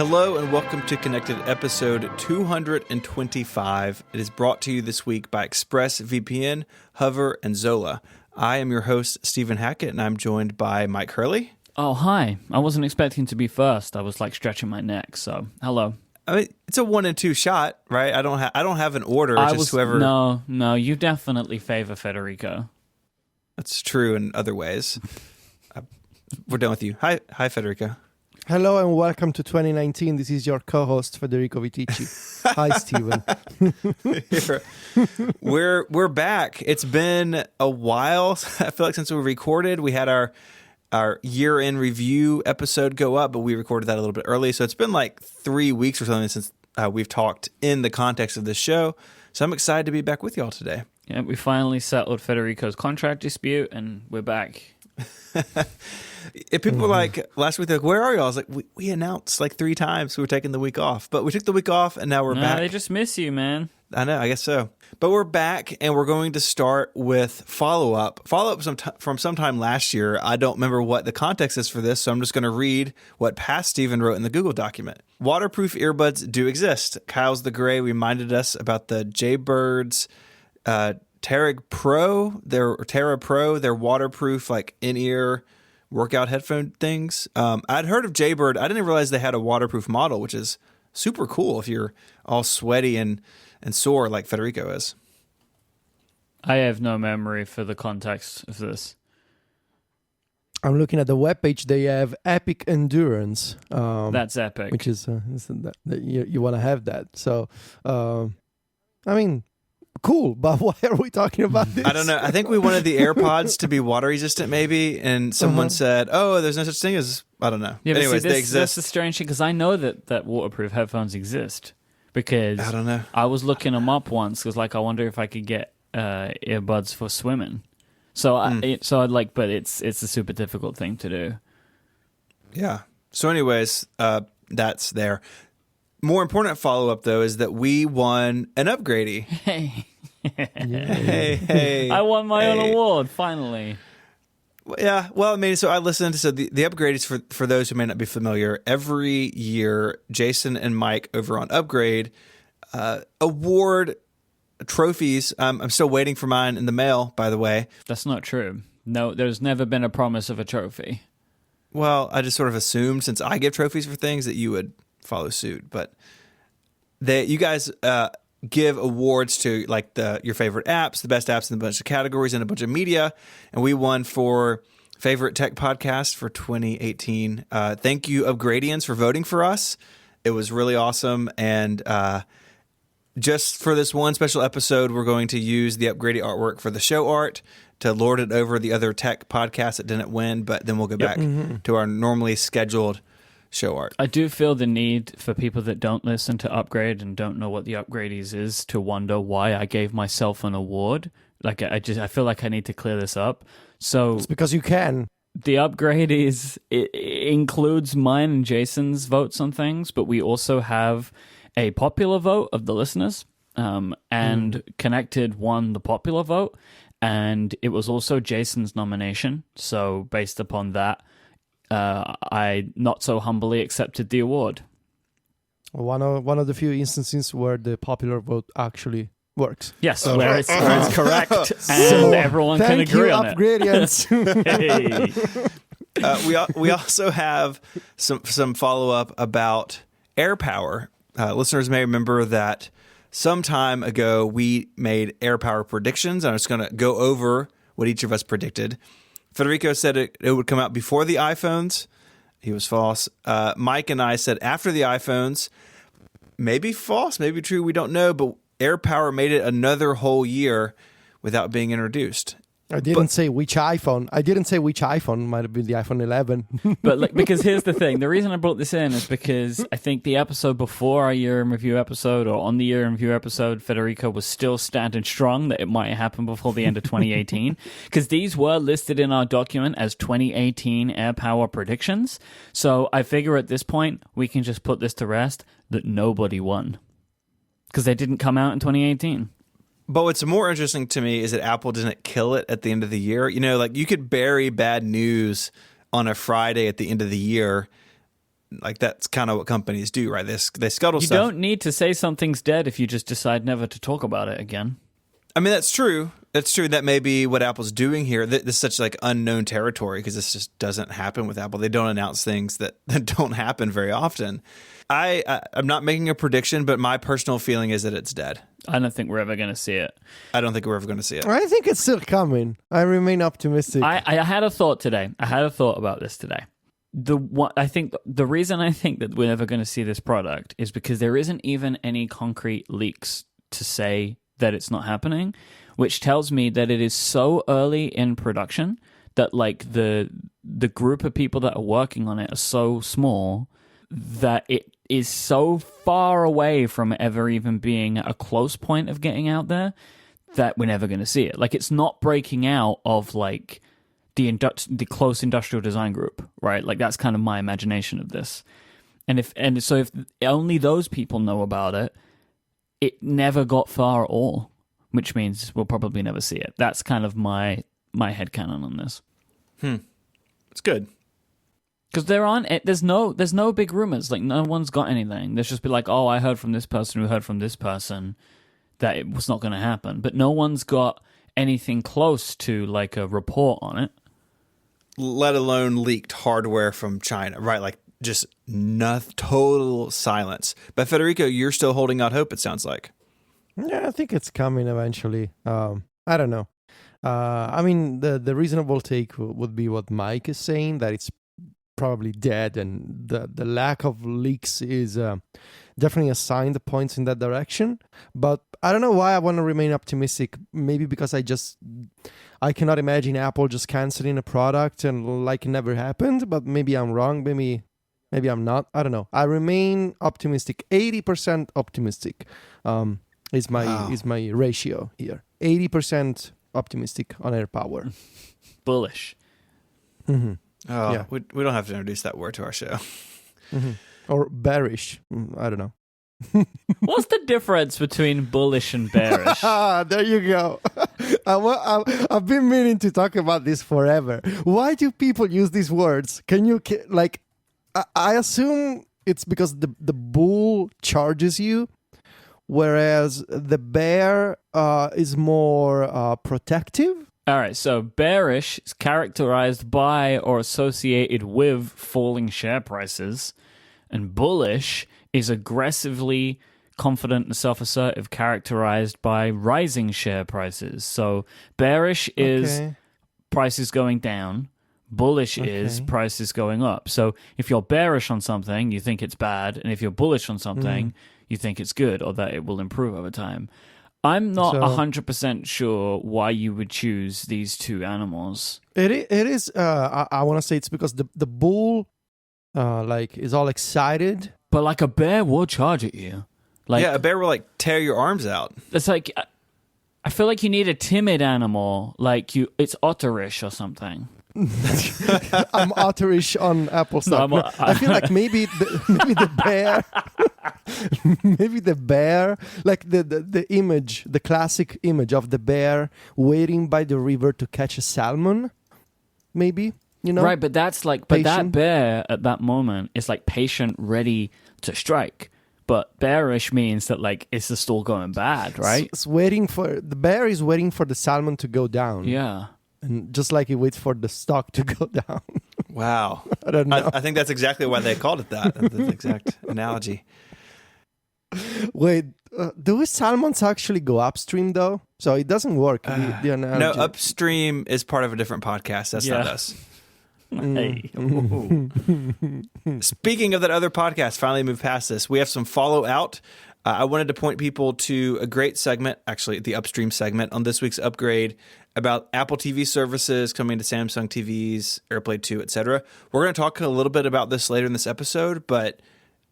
Hello and welcome to Connected episode 225. It is brought to you this week by ExpressVPN, Hover, and Zola. I am your host, Stephen Hackett, and I'm joined by Mike Hurley. Oh, hi. I wasn't expecting to be first. I was like stretching my neck, so hello. I mean, it's a 1 and 2 shot, right? I don't have an order. Whoever. No, you definitely favor Federico. That's true in other ways. We're done with you. Hi, Federico. Hello and welcome to 2019. This is your co-host Federico Vitici. Hi, Stephen. We're back. It's been a while. I feel like since we recorded, we had our year-end review episode go up, but we recorded that a little bit early. So it's been like 3 weeks or something since we've talked in the context of this show. So I'm excited to be back with y'all today. Yeah, we finally settled Federico's contract dispute, and we're back. If people were like, last week, they're like, where are you? I was like, we announced like 3 times we were taking the week off. But we took the week off, and now we're back. They just miss you, man. I know, I guess so. But we're back, and we're going to start with follow-up. Follow-up from sometime last year. I don't remember what the context is for this, so I'm just going to read what past Stephen wrote in the Google document. Waterproof earbuds do exist. Kyle's the Gray reminded us about the Jaybirds Terra Pro, their waterproof, like in-ear workout headphone things. I'd heard of Jaybird. I didn't realize they had a waterproof model, which is super cool if you're all sweaty and sore like Federico is. I have no memory for the context of this. I'm looking at the webpage. They have Epic Endurance. That's epic. Which is you want to have that. So, I mean, cool. But why are we talking about this? I don't know. I think we wanted the AirPods to be water resistant, maybe, and someone said, "Oh, there's no such thing as I don't know." Yeah, anyways, see, they exist. That's the strange thing because I know that waterproof headphones exist because I don't know. I was looking them up once because I wonder if I could get earbuds for swimming. So but it's a super difficult thing to do. Yeah. So, anyways, that's there. More important follow-up, though, is that we won an upgradey. Hey. Hey. I won my own award, finally. Yeah, well, I mean, so I listened to the upgrades for those who may not be familiar. Every year, Jason and Mike over on Upgrade award trophies. I'm still waiting for mine in the mail, by the way. That's not true. No, there's never been a promise of a trophy. Well, I just sort of assumed since I give trophies for things that you would follow suit, but you guys give awards to like your favorite apps, the best apps in a bunch of categories and a bunch of media, and we won for favorite tech podcast for 2018. Thank you, Upgradians, for voting for us. It was really awesome, and just for this one special episode, we're going to use the Upgrady artwork for the show art to lord it over the other tech podcasts that didn't win, but then we'll go back to our normally scheduled show art. I do feel the need for people that don't listen to Upgrade and don't know what the Upgradies is to wonder why I gave myself an award. Like I feel like I need to clear this up. So it's because you can. The Upgradies it includes mine and Jason's votes on things, but we also have a popular vote of the listeners. And Connected won the popular vote, and it was also Jason's nomination. So based upon that, I not so humbly accepted the award. One of the few instances where the popular vote actually works. Yes, where it's correct, and everyone can agree on it. Hey. We also have some follow up about AirPower. Listeners may remember that some time ago we made AirPower predictions. I'm just going to go over what each of us predicted. Federico said it would come out before the iPhones. He was false. Mike and I said after the iPhones. Maybe false, maybe true, we don't know. But AirPower made it another whole year without being introduced. I didn't say which iPhone. Might have been the iPhone 11. But because here's the thing. The reason I brought this in is because I think the episode before our year in review episode, or on the year in review episode, Federico was still standing strong that it might happen before the end of 2018. Because these were listed in our document as 2018 AirPower predictions. So I figure at this point, we can just put this to rest that nobody won. Because they didn't come out in 2018. But what's more interesting to me is that Apple didn't kill it at the end of the year. You know, like you could bury bad news on a Friday at the end of the year like that's kind of what companies do, right? They scuttle You stuff. don't need to say something's dead if you just decide never to talk about it again. I mean, that's true. That's true. That may be what Apple's doing here. This is such like unknown territory because this just doesn't happen with Apple. They don't announce things that don't happen very often. I'm not making a prediction, but my personal feeling is that it's dead. I don't think we're ever going to see it. I don't think we're ever going to see it. I think it's still coming. I remain optimistic. I had a thought today. I had a thought about this today. The reason I think that we're never going to see this product is because there isn't even any concrete leaks to say that it's not happening, which tells me that it is so early in production that like the group of people that are working on it are so small that it is so far away from ever even being a close point of getting out there that we're never going to see it. Like it's not breaking out of like the close industrial design group, right? Like that's kind of my imagination of this. And so if only those people know about it, it never got far at all, which means we'll probably never see it. That's kind of my headcanon on this. It's good. Because there's no big rumors. Like no one's got anything. There's just be like, oh, I heard from this person who heard from this person that it was not going to happen. But no one's got anything close to like a report on it. Let alone leaked hardware from China, right? Like just total silence. But Federico, you're still holding out hope, it sounds like. Yeah, I think it's coming eventually. I don't know. I mean, the reasonable take would be what Myke is saying, that it's probably dead, and the lack of leaks is definitely a sign that points in that direction. But I don't know why I want to remain optimistic. Maybe because I cannot imagine Apple just canceling a product and like it never happened. But maybe I'm wrong. Maybe I'm not. I don't know. I remain optimistic. 80% optimistic is my ratio here. 80% optimistic on AirPower. Bullish. Mm-hmm. Oh, yeah. we don't have to introduce that word to our show. Mm-hmm. Or bearish. I don't know. What's the difference between bullish and bearish? There you go. I've been meaning to talk about this forever. Why do people use these words? Can you like? I assume it's because the bull charges you, whereas the bear is more protective. All right, so bearish is characterized by or associated with falling share prices, and bullish is aggressively confident and self-assertive, characterized by rising share prices. So bearish is prices going down, bullish is prices going up. So if you're bearish on something, you think it's bad, and if you're bullish on something, you think it's good or that it will improve over time. I'm not 100% sure why you would choose these two animals. It is. I want to say it's because the bull, like, is all excited. But like a bear will charge at you. Like, yeah, a bear will like tear your arms out. It's like I feel like you need a timid animal, like it's otterish or something. I'm otterish on Apple stock. No, I feel like maybe the bear, maybe the bear, like the image, the classic image of the bear waiting by the river to catch a salmon. Maybe, you know, right? But that's like, but that bear at that moment is like patient, ready to strike. But bearish means that like it's the store going bad, right? It's waiting for the bear is waiting for the salmon to go down. Yeah. And just like it waits for the stock to go down. Wow. I don't know. I think that's exactly why they called it that. That's the exact analogy. Wait, do salmons actually go upstream though? So it doesn't work. The analogy. No, upstream is part of a different podcast. That's not us. Hey. Speaking of that other podcast, finally moved past this. We have some follow out. I wanted to point people to a great segment, actually the upstream segment on this week's Upgrade about Apple TV services coming to Samsung TVs, AirPlay 2, etc. We're going to talk a little bit about this later in this episode, but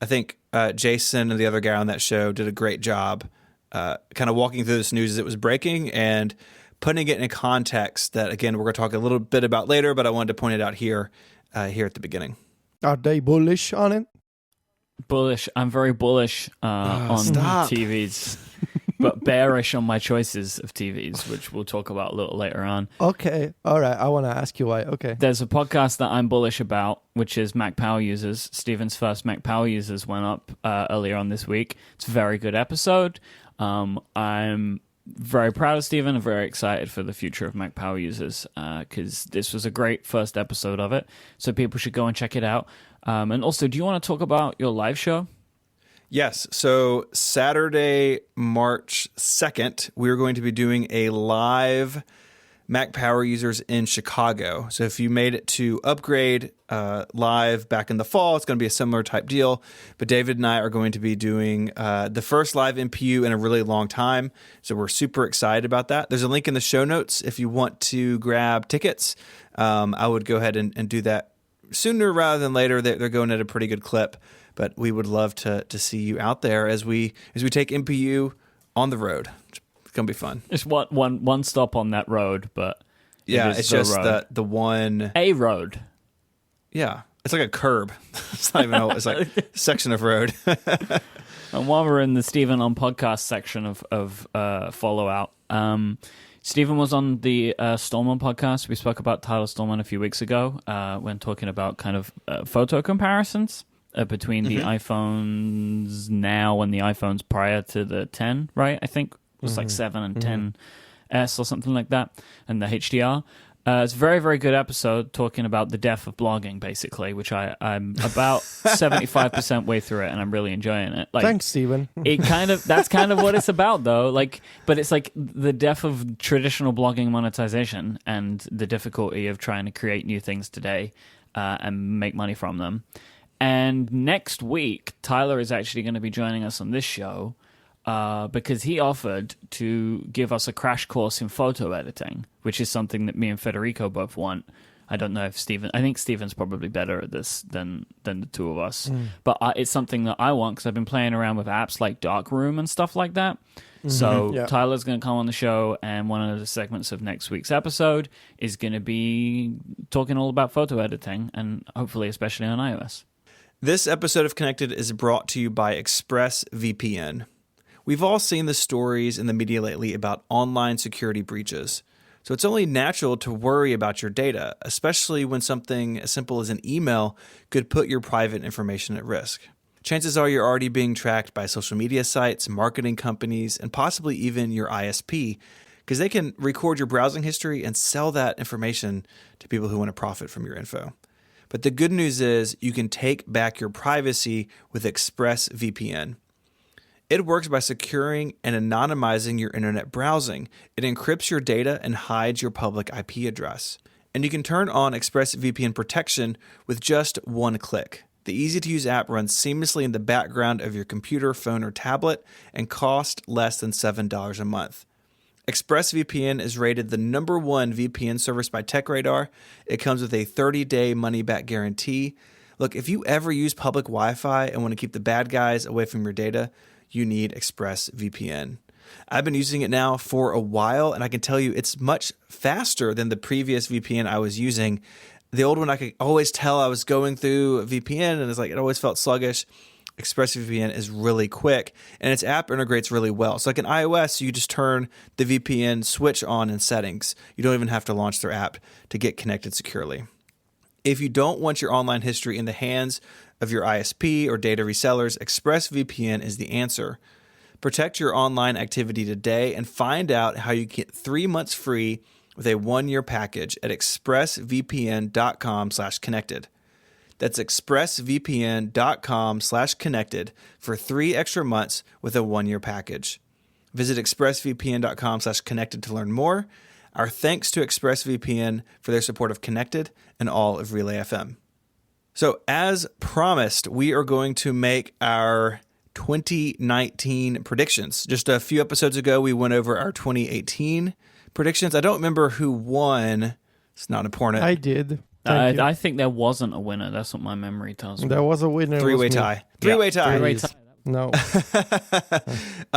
I think Jason and the other guy on that show did a great job kind of walking through this news as it was breaking and putting it in a context that, again, we're going to talk a little bit about later, but I wanted to point it out here at the beginning. Are they bullish on it? Bullish. I'm very bullish on TVs. but bearish on my choices of TVs, which we'll talk about a little later on. Okay. All right. I want to ask you why. Okay. There's a podcast that I'm bullish about, which is Mac Power Users. Steven's first Mac Power Users went up earlier on this week. It's a very good episode. I'm very proud of Steven and very excited for the future of Mac Power Users because this was a great first episode of it. So people should go and check it out. And also, do you want to talk about your live show? Yes. So Saturday, March 2nd, we're going to be doing a live Mac Power Users in Chicago. So if you made it to Upgrade live back in the fall, it's going to be a similar type deal. But David and I are going to be doing the first live MPU in a really long time. So we're super excited about that. There's a link in the show notes if you want to grab tickets. I would go ahead and do that sooner rather than later. They're going at a pretty good clip. But we would love to see you out there as we take MPU on the road. It's gonna be fun. It's one stop on that road, but it's just the one road. Yeah, it's like a curb. It's not even it's like a section of road. And while we're in the Steven on podcast section of follow out, Steven was on the Stallman podcast. We spoke about Tyler Stallman a few weeks ago when talking about kind of photo comparisons between the iPhones now and the iPhones prior to the 10, right? I think it was like 7 and 10S or something like that, and the HDR. It's a very, very good episode talking about the death of blogging, basically, which I'm about 75% way through it, and I'm really enjoying it. Like, thanks, Steven. That's kind of what it's about, though. Like, but it's like the death of traditional blogging monetization and the difficulty of trying to create new things today and make money from them. And next week, Tyler is actually going to be joining us on this show because he offered to give us a crash course in photo editing, which is something that me and Federico both want. I don't know if I think Steven's probably better at this than the two of us. But it's something that I want because I've been playing around with apps like Darkroom and stuff like that. So Tyler's going to come on the show, and one of the segments of next week's episode is going to be talking all about photo editing, and hopefully especially on iOS. This episode of Connected is brought to you by ExpressVPN. We've all seen the stories in the media lately about online security breaches. So it's only natural to worry about your data, especially when something as simple as an email could put your private information at risk. Chances are you're already being tracked by social media sites, marketing companies, and possibly even your ISP, because they can record your browsing history and sell that information to people who want to profit from your info. But the good news is you can take back your privacy with ExpressVPN. It works by securing and anonymizing your internet browsing. It encrypts your data and hides your public IP address. And you can turn on ExpressVPN protection with just one click. The easy-to-use app runs seamlessly in the background of your computer, phone, or tablet and costs less than $7 a month. ExpressVPN is rated the #1 VPN service by TechRadar. It comes with a 30-day money-back guarantee. Look, if you ever use public Wi-Fi and want to keep the bad guys away from your data, you need ExpressVPN. I've been using it now for a while, and I can tell you it's much faster than the previous VPN I was using. The old one, I could always tell I was going through a VPN, and it always felt sluggish. ExpressVPN is really quick, and its app integrates really well. So like in iOS, you just turn the VPN switch on in settings. You don't even have to launch their app to get connected securely. If you don't want your online history in the hands of your ISP or data resellers, ExpressVPN is the answer. Protect your online activity today and find out how you get 3 months free with a 1-year package at expressvpn.com/connected. That's expressvpn.com/connected for 3 extra months with a 1-year package. Visit expressvpn.com/connected to learn more. Our thanks to ExpressVPN for their support of Connected and all of Relay FM. So as promised, we are going to make our 2019 predictions. Just a few episodes ago, we went over our 2018 predictions. I don't remember who won. It's not important. I did. I think there wasn't a winner. That's what my memory tells me. There was a winner. Three-way tie. Three-way tie. Three-way tie. No.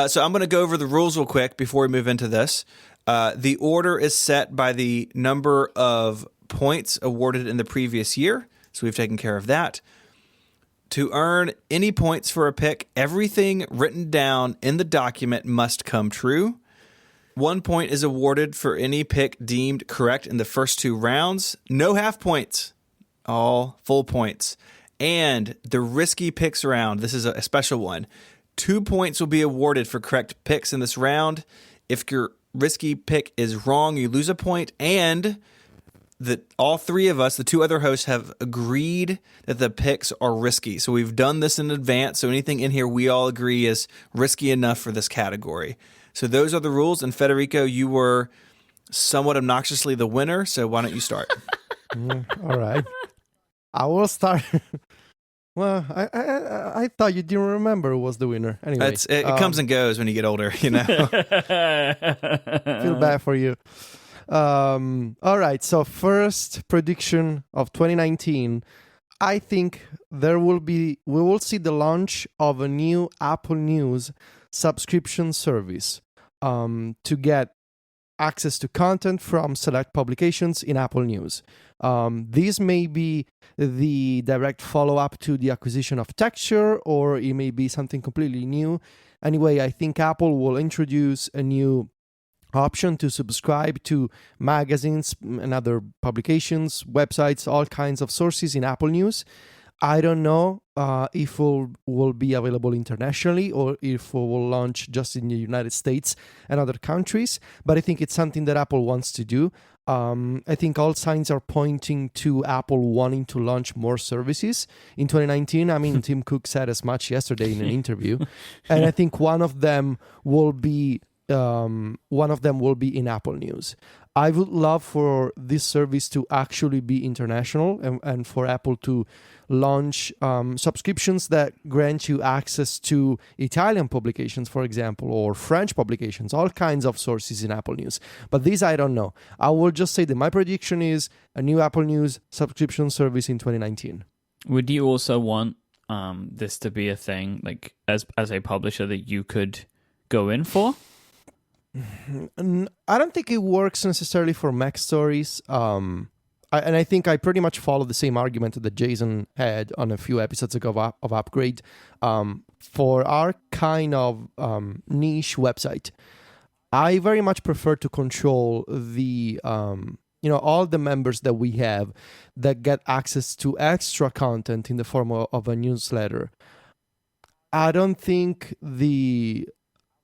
So I'm going to go over the rules real quick before we move into this. The order is set by the number of points awarded in the previous year. So we've taken care of that. To earn any points for a pick, everything written down in the document must come true. 1 point is awarded for any pick deemed correct in the first 2 rounds. No half points, all full points. And the risky picks round, this is a special one. 2 points will be awarded for correct picks in this round. If your risky pick is wrong, you lose a point. And all 3 of us, the 2 other hosts, have agreed that the picks are risky. So we've done this in advance. So anything in here we all agree is risky enough for this category. So those are the rules. And Federico, you were somewhat obnoxiously the winner. So why don't you start? All right. I will start. Well, I thought you didn't remember who was the winner. Anyway, it comes and goes when you get older, you know. Feel bad for you. All right. So first prediction of 2019, I think we will see the launch of a new Apple News subscription service to get access to content from select publications in Apple News. This may be the direct follow-up to the acquisition of Texture, or it may be something completely new. Anyway, I think Apple will introduce a new option to subscribe to magazines and other publications, websites, all kinds of sources in Apple News. I don't know if it will be available internationally or if it will launch just in the United States and other countries, but I think it's something that Apple wants to do. I think all signs are pointing to Apple wanting to launch more services in 2019. I mean, Tim Cook said as much yesterday in an interview, and I think one of them will be in Apple News. I would love for this service to actually be international and for Apple to launch subscriptions that grant you access to Italian publications, for example, or French publications, all kinds of sources in Apple News. But this, I don't know. I will just say that my prediction is a new Apple News subscription service in 2019. Would you also want this to be a thing, like as a publisher, that you could go in for? I don't think it works necessarily for Mac stories. I think I pretty much follow the same argument that Jason had on a few episodes ago of Upgrade. For our kind of niche website, I very much prefer to control the all the members that we have that get access to extra content in the form of a newsletter. I don't think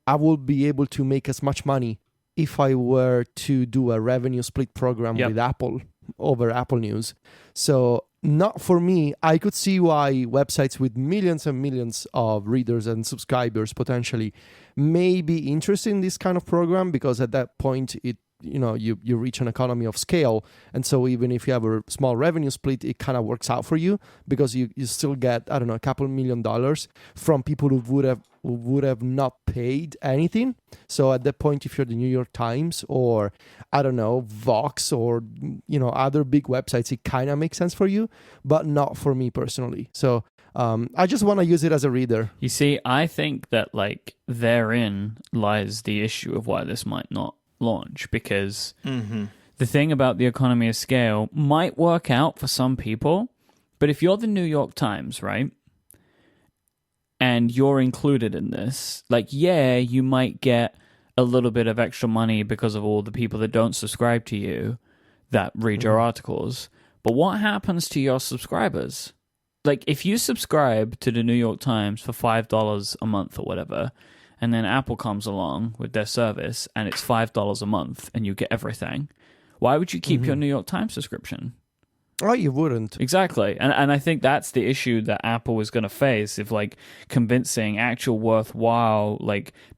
I will be able to make as much money if I were to do a revenue split program with Apple over Apple News. So not for me. I could see why websites with millions and millions of readers and subscribers potentially may be interested in this kind of program, because at that point you reach an economy of scale, and so even if you have a small revenue split, it kind of works out for you, because you still get, I don't know, a couple $1 million from people who would have not paid anything. So at that point, if you're the New York Times or, I don't know, Vox or other big websites, it kind of makes sense for you, but not for me personally. So I just want to use it as a reader. You see, I think that therein lies the issue of why this might not launch, because the thing about the economy of scale might work out for some people, but if you're the New York Times, right, and you're included in this, you might get a little bit of extra money because of all the people that don't subscribe to you that read your articles, but what happens to your subscribers? If you subscribe to the New York Times for $5 a month or whatever, and then Apple comes along with their service and it's $5 a month and you get everything, why would you keep your New York Times subscription? Oh, you wouldn't. Exactly. And I think that's the issue that Apple is going to face, if convincing actual worthwhile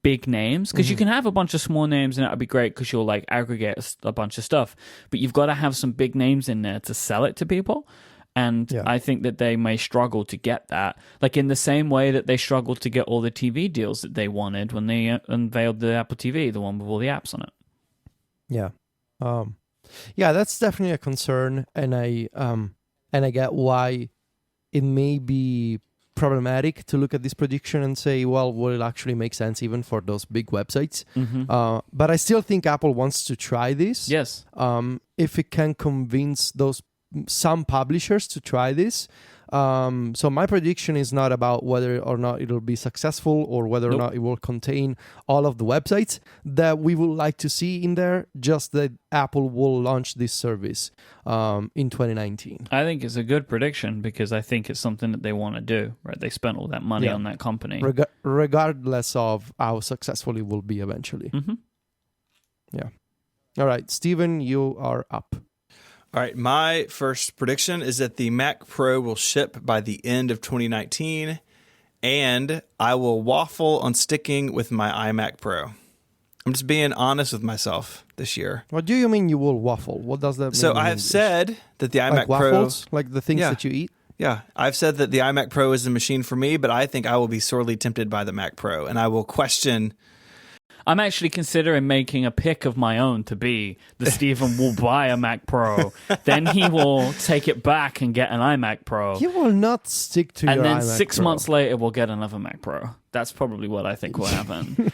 big names, because you can have a bunch of small names and that would be great because you'll aggregate a bunch of stuff, but you've got to have some big names in there to sell it to people. And I think that they may struggle to get that, in the same way that they struggled to get all the TV deals that they wanted when they unveiled the Apple TV, the one with all the apps on it. Yeah. Yeah, that's definitely a concern, and I get why it may be problematic to look at this prediction and say, well, will it actually make sense even for those big websites? But I still think Apple wants to try this. Yes. If it can convince some publishers to try this, So my prediction is not about whether or not it'll be successful or whether or not it will contain all of the websites that we would like to see in there, just that Apple will launch this service in 2019. I think it's a good prediction because I think it's something that they want to do, right? They spent all that money on that company. Regardless of how successful it will be eventually. Mm-hmm. Yeah. All right, Steven, you are up. All right, my first prediction is that the Mac Pro will ship by the end of 2019, and I will waffle on sticking with my iMac Pro. I'm just being honest with myself this year. What do you mean you will waffle? What does that mean? So I have said that the iMac like waffles? Pro... Like the things that you eat? Yeah, I've said that the iMac Pro is the machine for me, but I think I will be sorely tempted by the Mac Pro, and I will question... I'm actually considering making a pick of my own to be the Stephen will buy a Mac Pro, then he will take it back and get an iMac Pro. He will not stick to your iMac Pro. And then 6 months later, we'll get another Mac Pro. That's probably what I think will happen.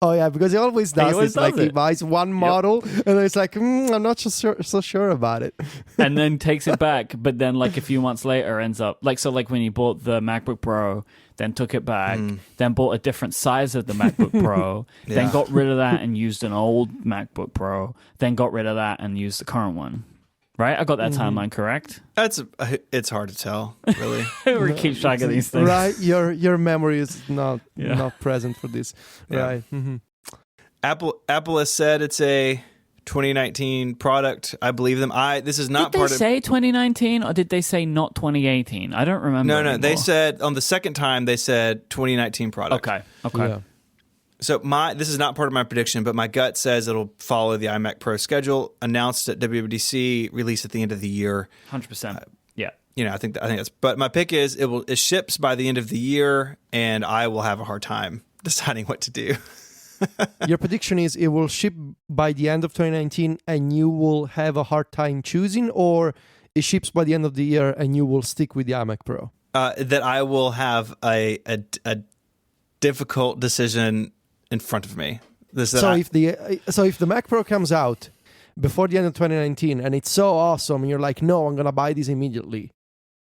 Oh, yeah, because he always does this. He buys one model, and then it's like, I'm not so sure about it. And then takes it back, but then like a few months later ends up... like when he bought the MacBook Pro... then took it back, then bought a different size of the MacBook Pro, then got rid of that and used an old MacBook Pro, then got rid of that and used the current one. Right? I got that timeline correct? It's hard to tell, really. We keep track of these things. Right? Your memory is not present for this. Yeah. Right. Mm-hmm. Apple has said it's a 2019 product. I believe them. This is not part of... Did they say 2019 or did they say not 2018? I don't remember. No. Anymore. They said on the second time they said 2019 product. Okay. Yeah. So this is not part of my prediction, but my gut says it'll follow the iMac Pro schedule announced at WWDC, released at the end of the year. 100%. Yeah. I think that's. But my pick is it ships by the end of the year, and I will have a hard time deciding what to do. Your prediction is it will ship by the end of 2019 and you will have a hard time choosing, or it ships by the end of the year and you will stick with the iMac Pro? That I will have a difficult decision in front of me. If the Mac Pro comes out before the end of 2019 and it's so awesome and you're like, no, I'm going to buy this immediately,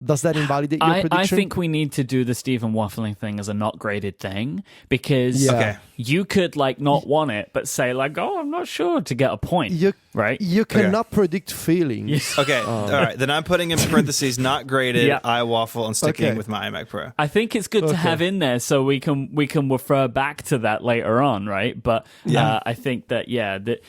does that invalidate your prediction? I think we need to do the Stephen waffling thing as a not graded thing because you could like not want it, but say like, oh, I'm not sure to get a point, right? You cannot predict feelings. Okay, all right. Then I'm putting in parentheses, not graded, I waffle and sticking with my iMac Pro. I think it's good to have in there so we can refer back to that later on, right? But I think that,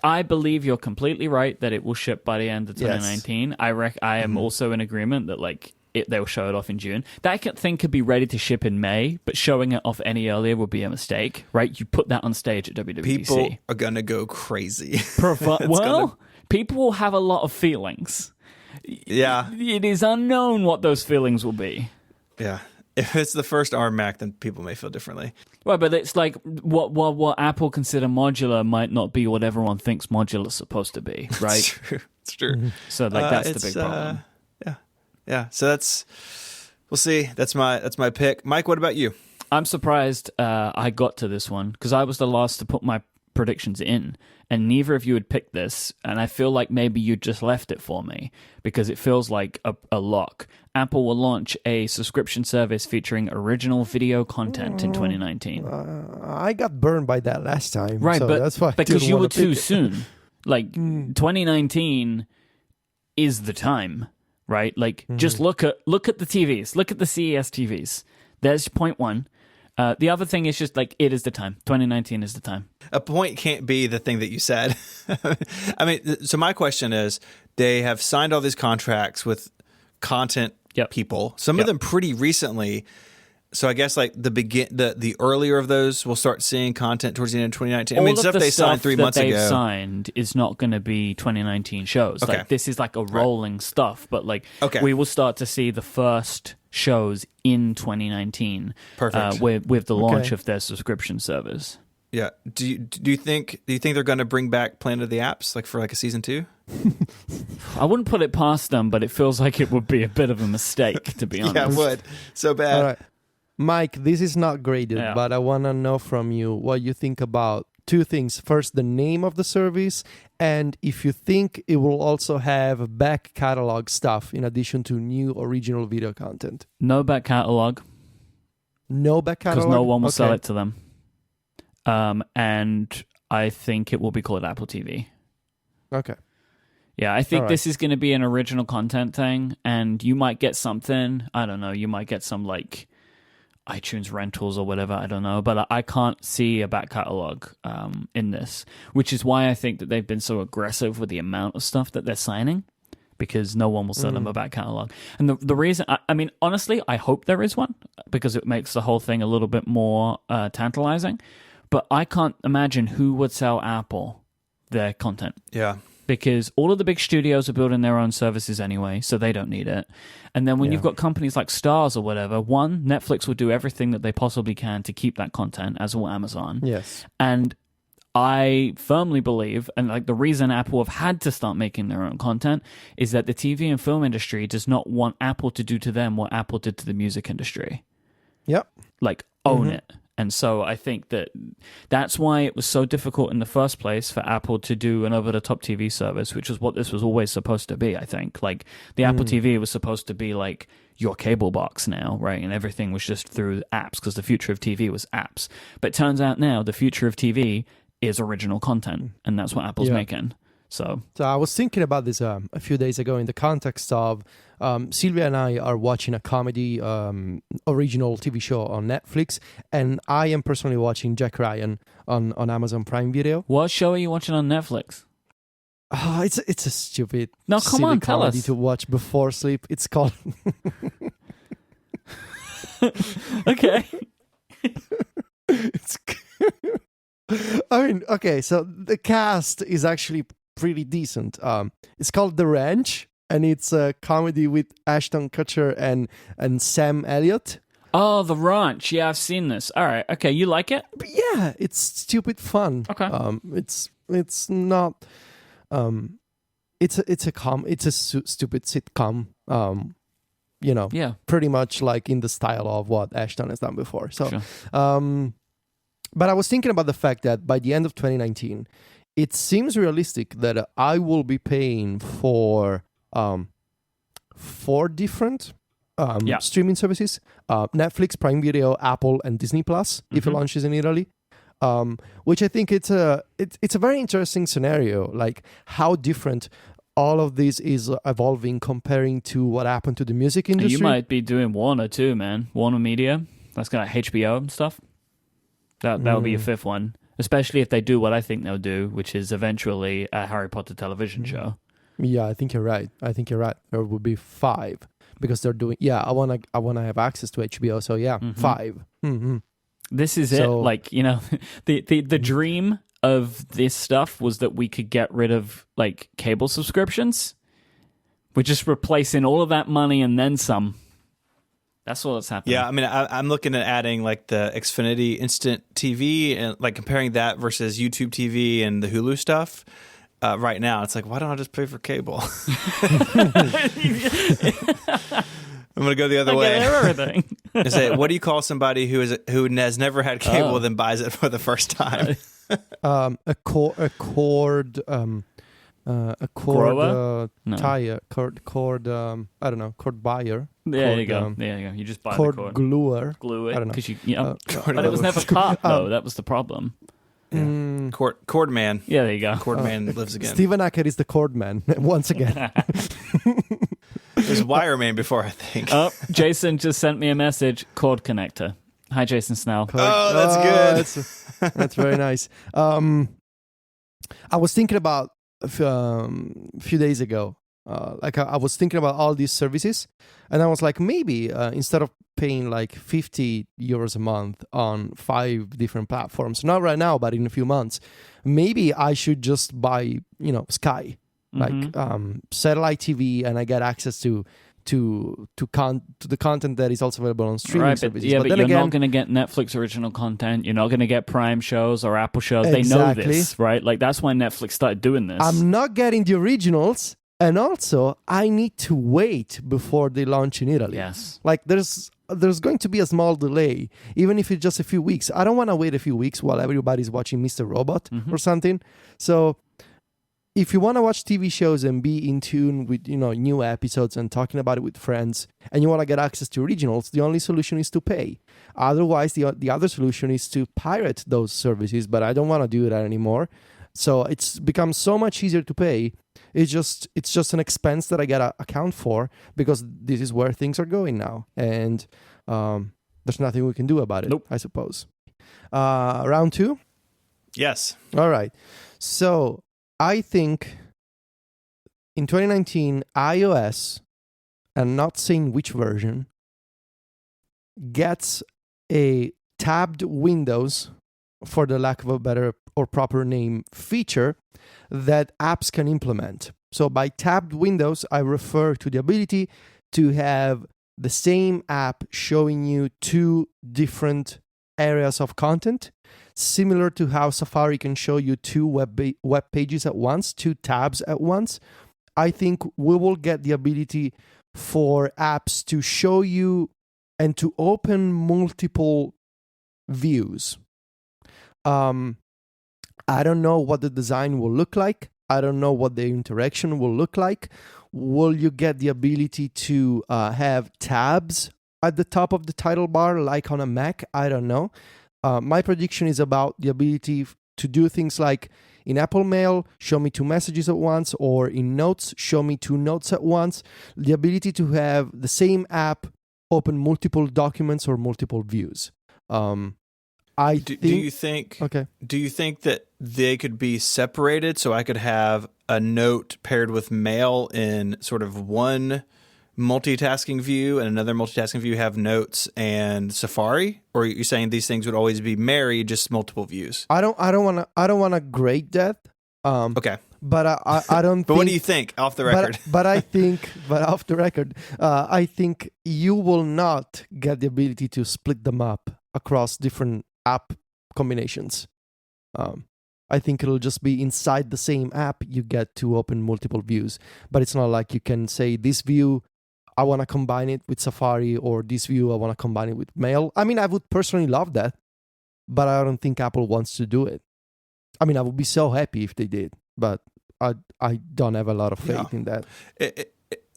I believe you're completely right that it will ship by the end of 2019. Yes. I am also in agreement that they'll show it off in June. That thing could be ready to ship in May, but showing it off any earlier would be a mistake, right? You put that on stage at WWDC. People are going to go crazy. People will have a lot of feelings. Yeah. It is unknown what those feelings will be. Yeah. If it's the first ARM Mac, then people may feel differently. Right, but it's like what Apple consider modular might not be what everyone thinks modular is supposed to be, right? It's true. So that's the big problem. Yeah. So we'll see. That's my pick. Mike, what about you? I'm surprised I got to this one because I was the last to put my predictions in, and neither of you had picked this, and I feel like maybe you just left it for me because it feels like a lock. Apple will launch a subscription service featuring original video content in 2019. I got burned by that last time, right? So but that's why because you were too soon. Like 2019 is the time, right? Like just look at the TVs, look at the CES TVs. There's point one. The other thing is just like it is the time. 2019 is the time. A point can't be the thing that you said. I mean, so my question is, they have signed all these contracts with content people. Some of them pretty recently. So I guess like the earlier of those, we'll start seeing content towards the end of 2019. I mean, stuff they signed 3 months ago. They've signed is not going to be 2019 shows. Okay. Like this is like a rolling stuff, but like we will start to see the first shows in 2019. Perfect. With the launch of their subscription service. Yeah. Do you think they're going to bring back Planet of the Apps like for like a season 2? I wouldn't put it past them, but it feels like it would be a bit of a mistake, to be honest. Yeah, it would. So bad. All right. Mike, this is not graded, but I want to know from you what you think about two things. First, the name of the service, and if you think it will also have back catalog stuff in addition to new original video content. No back catalog. No back catalog? Because no one will sell it to them. And I think it will be called Apple TV. Okay. Yeah, I think this is going to be an original content thing, and you might get something, I don't know, you might get some like iTunes rentals or whatever, I don't know, but I can't see a back catalog in this, which is why I think that they've been so aggressive with the amount of stuff that they're signing, because no one will sell them a back catalog. And the reason, I mean, honestly, I hope there is one, because it makes the whole thing a little bit more tantalizing, but I can't imagine who would sell Apple their content. Yeah. Because all of the big studios are building their own services anyway, so they don't need it. And then when you've got companies like Stars or whatever, one, Netflix will do everything that they possibly can to keep that content, as will Amazon. Yes. And I firmly believe, and like the reason Apple have had to start making their own content is that the TV and film industry does not want Apple to do to them what Apple did to the music industry. Yep. Like, own it. And so I think that that's why it was so difficult in the first place for Apple to do an over-the-top TV service, which is what this was always supposed to be, I think. Like, the Apple TV was supposed to be like your cable box now, right? And everything was just through apps, because the future of TV was apps. But it turns out now the future of TV is original content, and that's what Apple's making. So I was thinking about this a few days ago in the context of Sylvia and I are watching a comedy original TV show on Netflix, and I am personally watching Jack Ryan on Amazon Prime Video. what show are you watching on Netflix? It's a stupid No, come silly on, tell comedy us. to watch before sleep. It's called... Okay. It's... I mean, okay, so the cast is actually pretty decent. It's called The Ranch, and it's a comedy with Ashton Kutcher and Sam Elliott. Oh, The Ranch. Yeah, I've seen this. All right. Okay, you like it? But yeah, it's stupid fun. Okay. It's not. It's a stupid sitcom. Yeah. Pretty much like in the style of what Ashton has done before. So, Sure. But I was thinking about the fact that by the end of 2019, it seems realistic that I will be paying for 4 different streaming services: Netflix, Prime Video, Apple, and Disney Plus. If it launches in Italy, which I think it's a very interesting scenario. Like how different all of this is evolving comparing to what happened to the music industry. You might be doing Warner too, man. Warner Media. That's got HBO and stuff. That'll be your 5th one, especially if they do what I think they'll do, which is eventually a Harry Potter television show. Yeah, I think you're right. There would be 5 because they're doing. Yeah, I wanna have access to HBO. So yeah, 5. Mm-hmm. This is it. Like, the dream of this stuff was that we could get rid of like cable subscriptions. We're just replacing all of that money and then some. That's all that's happening. Yeah, I mean, I'm looking at adding like the Xfinity Instant TV and like comparing that versus YouTube TV and the Hulu stuff. Right now, it's like, why don't I just pay for cable? I'm gonna go the other way. Everything. I say, what do you call somebody who has never had cable then buys it for the first time? A cord Grower? No. tire, cord I don't know, cord buyer. There you go. You just buy cord the cord. gluer. Glue it. I don't know. Because but it was never cut, though. That was the problem. Cord man. Yeah, there you go. Cord man lives again. Stephen Acker is the cord man once again. There's wire man before, I think. Oh, Jason just sent me a message. Cord connector. Hi, Jason Snell. Oh, that's good. That's very nice. I was thinking about a few days ago. I was thinking about all these services, and I was like, maybe instead of paying like 50 euros a month on 5 different platforms, not right now, but in a few months, maybe I should just buy, Sky, like satellite TV, and I get access to the content that is also available on streaming services. But you're not going to get Netflix original content. You're not going to get Prime shows or Apple shows. Exactly. They know this, right? Like that's why Netflix started doing this. I'm not getting the originals. And also, I need to wait before they launch in Italy. Yes. Like, there's there's going to be a small delay, even if it's just a few weeks. I don't want to wait a few weeks while everybody's watching Mr. Robot or something. So if you want to watch TV shows and be in tune with, new episodes and talking about it with friends, and you want to get access to originals, the only solution is to pay. Otherwise, the other solution is to pirate those services, but I don't want to do that anymore. So it's become so much easier to pay. It's just an expense that I gotta account for because this is where things are going now, and there's nothing we can do about it. Nope. I suppose. Round 2. Yes. All right. So I think in 2019, iOS, and not saying which version, gets a tabbed Windows, for the lack of a better or proper name, feature that apps can implement. So by tabbed Windows, I refer to the ability to have the same app showing you 2 different areas of content, similar to how Safari can show you 2 web pages at once, 2 tabs at once. I think we will get the ability for apps to show you and to open multiple views. I don't know what the design will look like. I don't know what the interaction will look like. Will you get the ability to have tabs at the top of the title bar like on a Mac? I don't know. My prediction is about the ability to do things like in Apple Mail, show me 2 messages at once, or in Notes, show me 2 notes at once. The ability to have the same app open multiple documents or multiple views. Do you think that they could be separated so I could have a note paired with mail in sort of one multitasking view and another multitasking view have notes and Safari? Or are you saying these things would always be married, just multiple views? I don't want to grade that. Okay. But I don't. But what do you think off the record? But off the record, I think you will not get the ability to split them up across different app combinations. I think it'll just be inside the same app you get to open multiple views, but it's not like you can say this view I want to combine it with Safari, or this view I want to combine it with Mail. I mean, I would personally love that, but I don't think Apple wants to do it. I mean, I would be so happy if they did, but I don't have a lot of faith in that.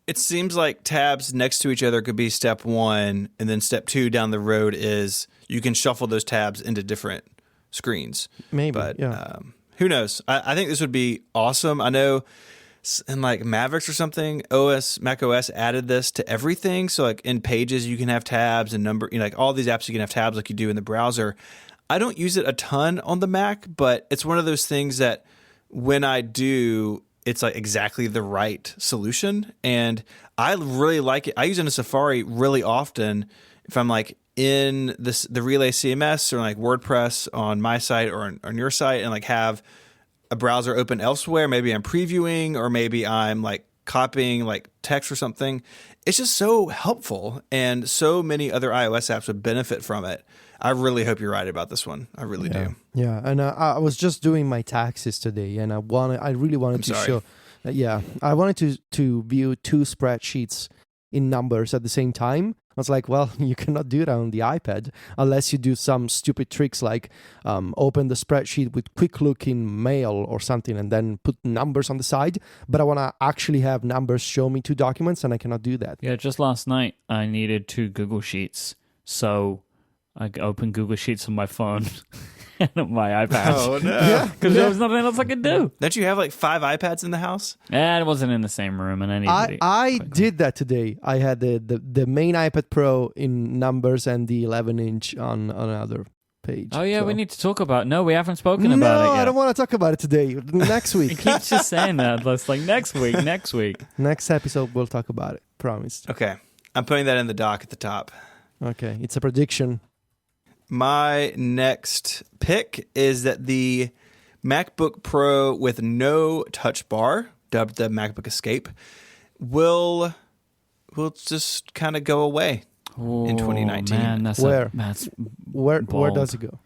It seems like tabs next to each other could be step 1, and then step 2 down the road is you can shuffle those tabs into different screens. Maybe, but yeah. Who knows? I think this would be awesome. I know in like Mavericks or something, Mac OS added this to everything. So like in Pages, you can have tabs, and like all these apps you can have tabs like you do in the browser. I don't use it a ton on the Mac, but it's one of those things that when I do, it's like exactly the right solution. And I really like it. I use it in Safari really often if I'm like in the Relay CMS or like WordPress on my site or on your site, and like have a browser open elsewhere. Maybe I'm previewing, or maybe I'm like copying like text or something. It's just so helpful, and so many other iOS apps would benefit from it. I really hope you're right about this one. I really do. Yeah, and I was just doing my taxes today, and I really wanted to show. I wanted to view 2 spreadsheets in Numbers at the same time. I was like, well, you cannot do that on the iPad unless you do some stupid tricks like open the spreadsheet with quick look in Mail or something and then put Numbers on the side. But I want to actually have Numbers show me 2 documents, and I cannot do that. Yeah, just last night I needed 2 Google Sheets. So I opened Google Sheets on my phone and on my iPad. Oh, no. Yeah. Because there was nothing else I could do. Don't you have like 5 iPads in the house? And it wasn't in the same room. And I did that today. I had the main iPad Pro in Numbers and the 11-inch on another page. Oh, yeah, so. we need to talk about it. No, we haven't spoken about it yet. No, I don't want to talk about it today. Next He week. keeps just saying that. It's like next week. Next episode, we'll talk about it. Promise. Okay. I'm putting that in the doc at the top. Okay. It's a prediction. My next pick is that the MacBook Pro with no touch bar, dubbed the MacBook Escape, will just kind of go away in 2019. Man, Where bold. does it go?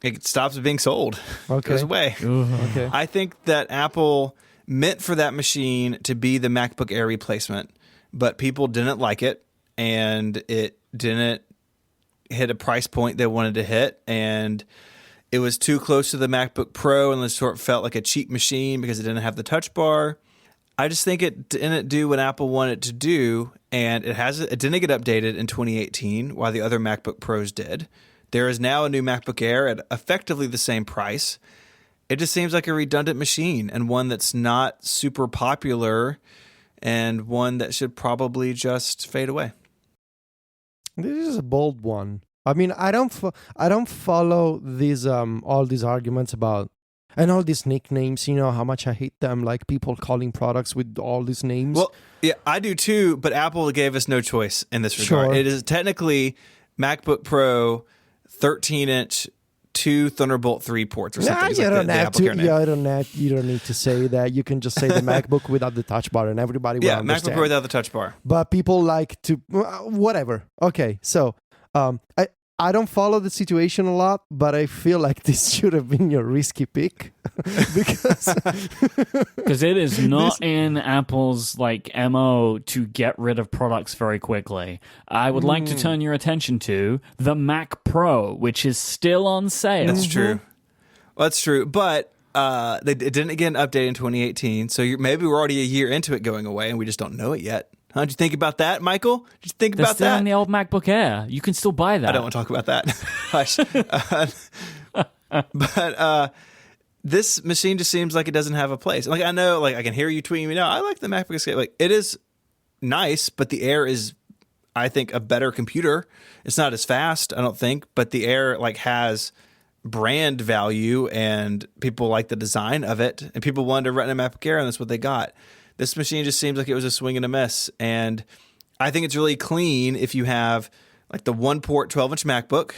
It stops being sold. Okay. Goes away. Okay. I think that Apple meant for that machine to be the MacBook Air replacement, but people didn't like it. and it didn't hit a price point they wanted to hit, and it was too close to the MacBook Pro, and it sort of felt like a cheap machine because it didn't have the touch bar. I just think it didn't do what Apple wanted to do, and it didn't get updated in 2018 while the other MacBook Pros did. There is now a new MacBook Air at effectively the same price. It just seems like a redundant machine, and one that's not super popular, and one that should probably just fade away. This is a bold one. I mean, I don't follow these all these arguments about and all these nicknames. You know how much I hate them. Like people calling products with all these names. Well, yeah, I do too. But Apple gave us no choice in this regard. Sure. It is technically MacBook Pro, 13-inch, 2 Thunderbolt 3 ports or something. You don't need to say that. You can just say the MacBook without the touch bar, and everybody will understand. MacBook Pro without the touch bar. But people like to whatever. Okay, so I don't follow the situation a lot, but I feel like this should have been your risky pick because it is not in Apple's like MO to get rid of products very quickly. I would like to turn your attention to the Mac Pro, which is still on sale. That's true. Well, that's true, but it didn't get an update in 2018, so maybe we're already a year into it going away, and we just don't know it yet. How'd you think about that, Michael? Did you think about still that? In the old MacBook Air. You can still buy that. I don't want to talk about that. Hush. But this machine just seems like it doesn't have a place. Like I know, like I can hear you tweeting me now. I like the MacBook Escape. Like it is nice, but the Air is, I think, a better computer. It's not as fast, I don't think, but the Air like has brand value, and people like the design of it, and people wanted to rent a MacBook Air, and that's what they got. This machine just seems like it was a swing and a miss, and I think it's really clean if you have like the one-port 12-inch MacBook,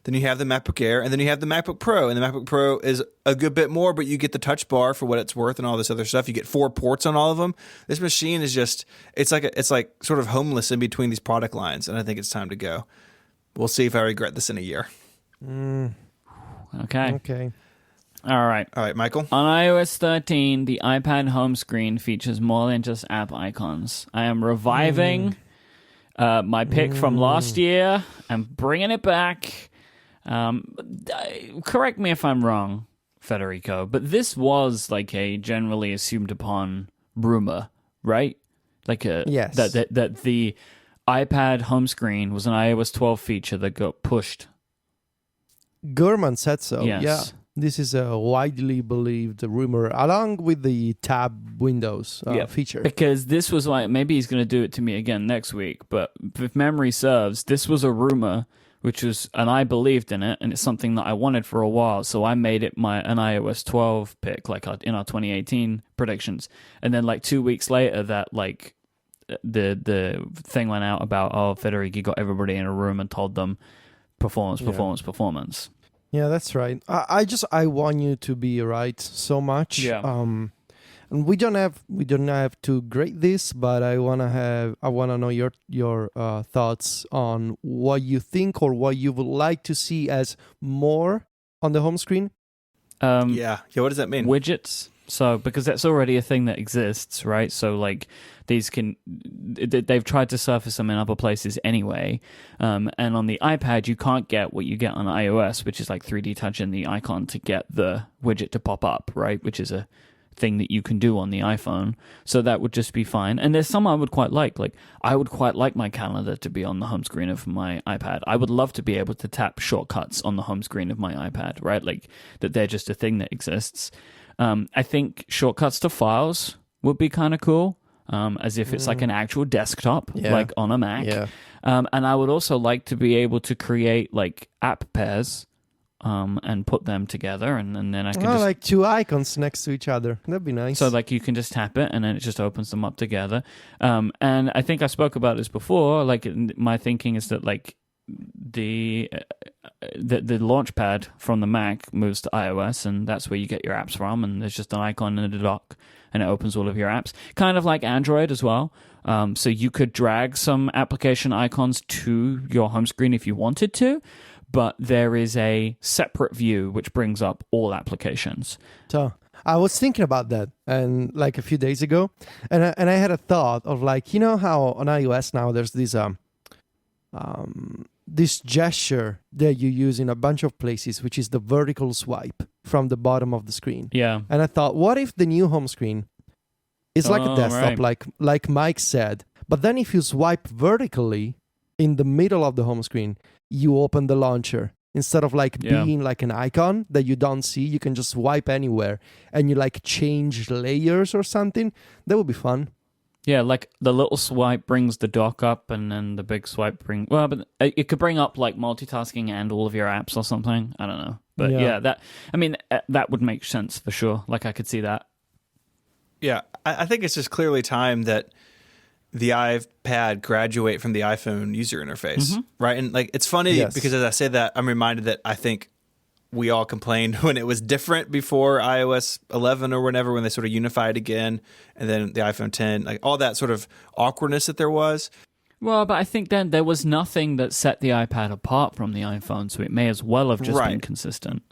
then you have the MacBook Air, and then you have the MacBook Pro, and the MacBook Pro is a good bit more, but you get the touch bar for what it's worth and all this other stuff. You get 4 ports on all of them. This machine is just it's like sort of homeless in between these product lines, and I think it's time to go. We'll see if I regret this in a year. Okay. All right, Michael. On iOS 13, the iPad home screen features more than just app icons. I am reviving my pick from last year and bringing it back. Correct me if I'm wrong, Federico, but this was like a generally assumed upon rumor, right? Yes. That the iPad home screen was an iOS 12 feature that got pushed. Gurman said so. Yes. Yeah. This is a widely believed rumor, along with the tab Windows feature. Because this was like, maybe he's going to do it to me again next week, but if memory serves, this was a rumor, and I believed in it, and it's something that I wanted for a while, so I made it an iOS 12 pick, like in our 2018 predictions. And then like 2 weeks later, that like the thing went out about, Federico got everybody in a room and told them performance. Yeah, that's right. I want you to be right so much. Yeah. And we don't have to grade this, but I wanna know your thoughts on what you think or what you would like to see as more on the home screen. Yeah. What does that mean? Widgets. So, because that's already a thing that exists, right? So, like, they've tried to surface them in other places anyway. And on the iPad, you can't get what you get on iOS, which is like 3D touch in the icon to get the widget to pop up, right? Which is a thing that you can do on the iPhone. So that would just be fine. And there's some I would quite like. Like, I would quite like my calendar to be on the home screen of my iPad. I would love to be able to tap shortcuts on the home screen of my iPad, right? Like, that they're just a thing that exists. I think shortcuts to files would be kind of cool, as if it's like an actual desktop, like on a Mac. Yeah. And I would also like to be able to create like app pairs and put them together, and then I can just... like 2 icons next to each other. That'd be nice. So like you can just tap it, and then it just opens them up together. And I think I spoke about this before. Like my thinking is that like the launchpad from the Mac moves to iOS, and that's where you get your apps from, and there's just an icon in the dock, and it opens all of your apps. Kind of like Android as well. So you could drag some application icons to your home screen if you wanted to, but there is a separate view which brings up all applications. So I was thinking about that, and like a few days ago, and I had a thought of like, you know how on iOS now there's these this gesture that you use in a bunch of places, which is the vertical swipe from the bottom of the screen. Yeah. And I thought, what if the new home screen is like a desktop, right. like Mike said, but then if you swipe vertically in the middle of the home screen, you open the launcher. Instead of being like an icon that you don't see, you can just swipe anywhere and you like change layers or something. That would be fun. Yeah, like the little swipe brings the dock up, and then the big swipe but it could bring up like multitasking and all of your apps or something. I don't know. But yeah that would make sense for sure. Like I could see that. Yeah, I think it's just clearly time that the iPad graduate from the iPhone user interface, right? And like it's funny because as I say that, I'm reminded that I think we all complained when it was different before iOS 11 or whenever, when they sort of unified again, and then the iPhone 10, like all that sort of awkwardness that there was. Well, but I think then there was nothing that set the iPad apart from the iPhone, so it may as well have just been consistent.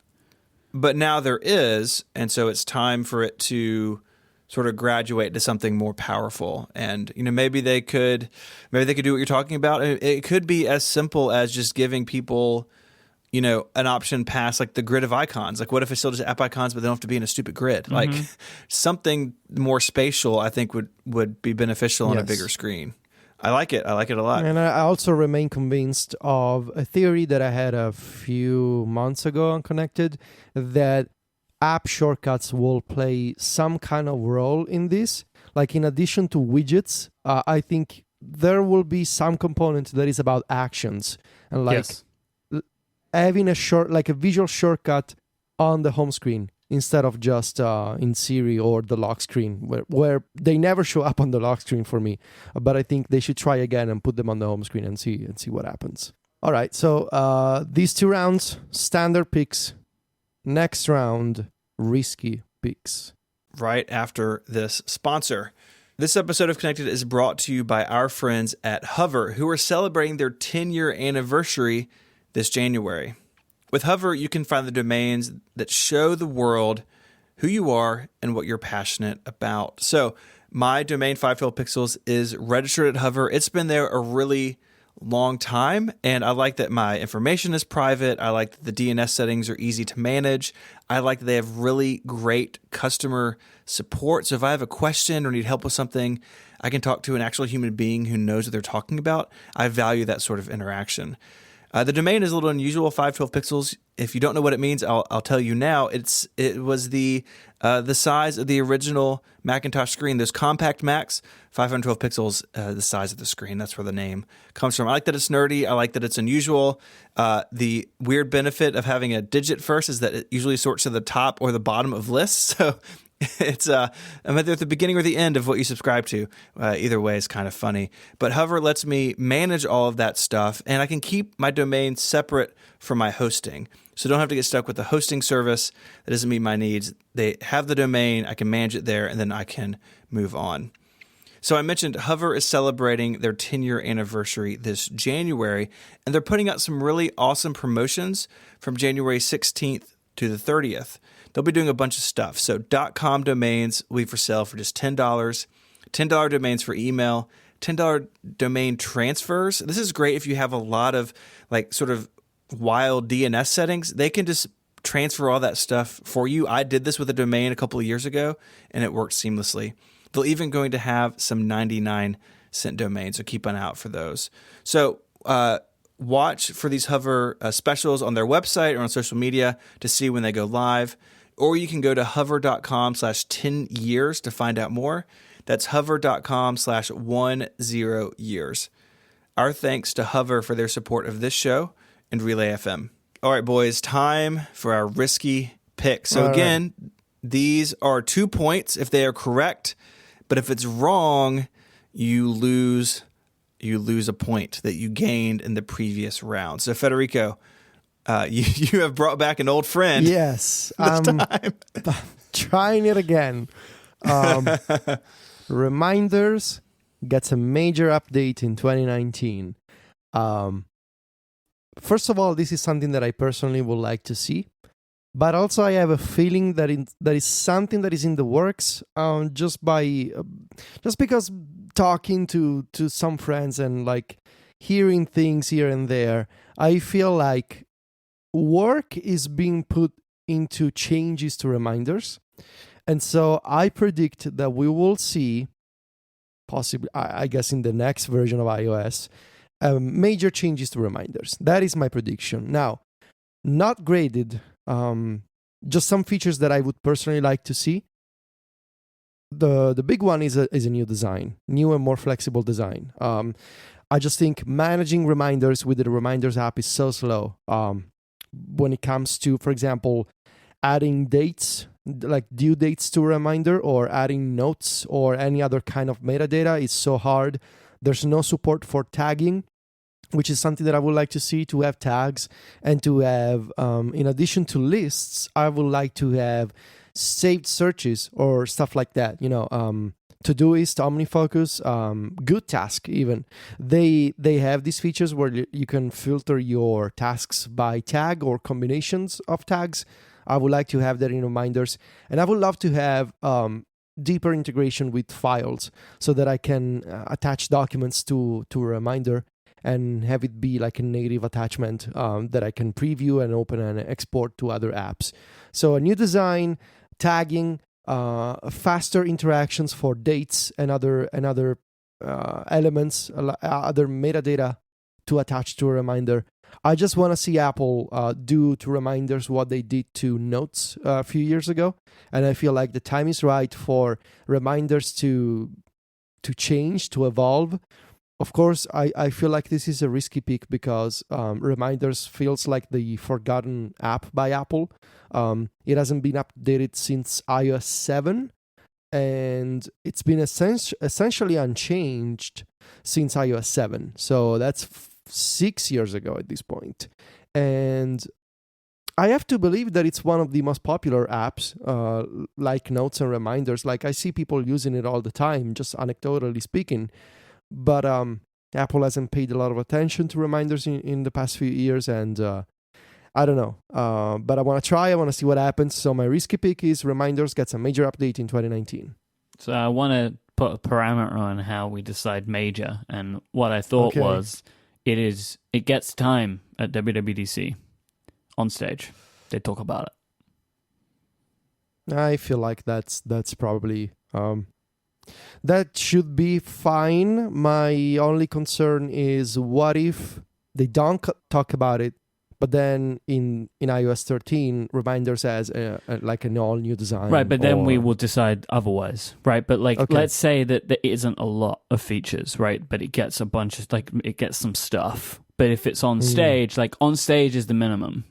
But now there is, and so it's time for it to sort of graduate to something more powerful. And maybe they could do what you're talking about. It could be as simple as just giving people an option past like the grid of icons. Like what if it's still just app icons, but they don't have to be in a stupid grid? Like something more spatial, I think would be beneficial on a bigger screen. I like it. I like it a lot. And I also remain convinced of a theory that I had a few months ago on Connected, that app shortcuts will play some kind of role in this. Like in addition to widgets, I think there will be some component that is about actions and having a visual shortcut on the home screen instead of just in Siri or the lock screen, where they never show up on the lock screen for me. But I think they should try again and put them on the home screen and see what happens. All right, so these 2 rounds, standard picks. Next round, risky picks. Right after this sponsor. This episode of Connected is brought to you by our friends at Hover, who are celebrating their 10-year anniversary this January. With Hover, you can find the domains that show the world who you are and what you're passionate about. So my domain 512 Pixels is registered at Hover. It's been there a really long time, and I like that my information is private. I like that the DNS settings are easy to manage. I like that they have really great customer support. So if I have a question or need help with something, I can talk to an actual human being who knows what they're talking about. I value that sort of interaction. The domain is a little unusual, 512 pixels. If you don't know what it means, I'll tell you now. It was the size of the original Macintosh screen. Those compact Macs, 512 pixels, the size of the screen. That's where the name comes from. I like that it's nerdy. I like that it's unusual. The weird benefit of having a digit first is that it usually sorts to the top or the bottom of lists. So it's I'm either at the beginning or the end of what you subscribe to. Either way is kind of funny. But Hover lets me manage all of that stuff, and I can keep my domain separate from my hosting. So don't have to get stuck with the hosting service that doesn't meet my needs. They have the domain, I can manage it there, and then I can move on. So I mentioned Hover is celebrating their 10-year anniversary this January, and they're putting out some really awesome promotions from January 16th to the 30th. They'll be doing a bunch of stuff. So .com domains will be for sale for just $10. $10 domains for email. $10 domain transfers. This is great if you have a lot of like sort of wild DNS settings. They can just transfer all that stuff for you. I did this with a domain a couple of years ago, and it worked seamlessly. They're even going to have some 99-cent domains, so keep an eye out for those. So watch for these Hover specials on their website or on social media to see when they go live. Or you can go to hover.com/10years to find out more. That's hover.com/10years. Our thanks to Hover for their support of this show and Relay FM. All right, boys, time for our risky pick. So again, these are 2 points if they are correct, but if it's wrong, you lose a point that you gained in the previous round. So Federico, you have brought back an old friend. Yes. This time. Trying it again. Reminders gets a major update in 2019. First of all, this is something that I personally would like to see. But also I have a feeling that is something that is in the works just because talking to some friends and like hearing things here and there, I feel like work is being put into changes to reminders. And so I predict that we will see, possibly, I guess, in the next version of iOS, major changes to reminders. That is my prediction. Now, not graded, just some features that I would personally like to see. The big one is a new design, new and more flexible design. I just think managing reminders with the Reminders app is so slow. When it comes to, for example, adding dates, like due dates to a reminder, or adding notes or any other kind of metadata is so hard. There's no support for tagging, which is something that I would like to see, to have tags and to have, in addition to lists, I would like to have saved searches or stuff like that. Todoist, OmniFocus, Good Task even. They have these features where you can filter your tasks by tag or combinations of tags. I would like to have that in reminders. And I would love to have deeper integration with files so that I can attach documents to a reminder and have it be like a native attachment that I can preview and open and export to other apps. So a new design, tagging, faster interactions for dates and other elements, other metadata to attach to a reminder. I just want to see Apple do to reminders what they did to notes a few years ago, and I feel like the time is right for reminders to change, to evolve. Of course, I feel like this is a risky pick because reminders feels like the forgotten app by Apple. It hasn't been updated since iOS 7, and it's been essentially unchanged since iOS 7. So that's 6 years ago at this point. And I have to believe that it's one of the most popular apps, like Notes and Reminders. Like I see people using it all the time, just anecdotally speaking. But Apple hasn't paid a lot of attention to reminders in the past few years, and I don't know. But I want to try. I want to see what happens. So my risky pick is Reminders gets a major update in 2019. So I want to put a parameter on how we decide major, and what I thought was it gets time at WWDC on stage. They talk about it. I feel like that's probably that should be fine. My only concern is what if they don't talk about it, but then in iOS 13, Reminders has like an all new design. Right, but then we will decide otherwise, right? But let's say that there isn't a lot of features, right? But it gets a bunch of, it gets some stuff. But if it's on stage, on stage is the minimum.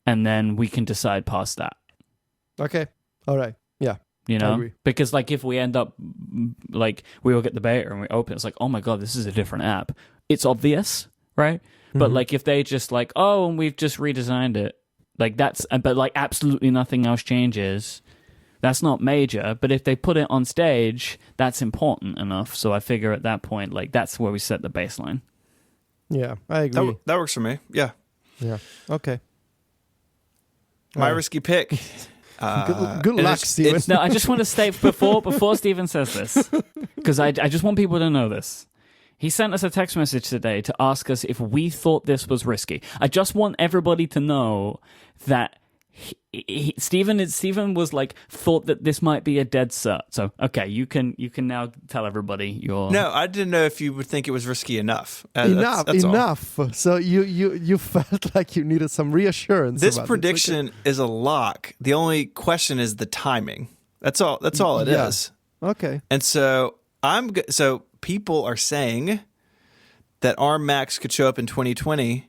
And then we can decide past that. Okay. All right. Yeah. Because if we end up, we all get the beta and we open, it's oh my God, this is a different app. It's obvious, right? But if they just and we've just redesigned it, but absolutely nothing else changes, that's not major. But if they put it on stage, that's important enough. So I figure at that point, that's where we set the baseline. Yeah, I agree. That works for me. Yeah. Yeah. Okay. My risky pick. Good luck, Steven. No, I just want to state before Steven says this, because I just want people to know this. He sent us a text message today to ask us if we thought this was risky. I just want everybody to know that Steven was thought that this might be a dead cert. So okay, you can now tell everybody your. No, I didn't know if you would think it was risky enough. Enough. All. So you felt like you needed some reassurance. This prediction is a lock. The only question is the timing. That's all it is. Okay. And so so people are saying that ARM Macs could show up in 2020.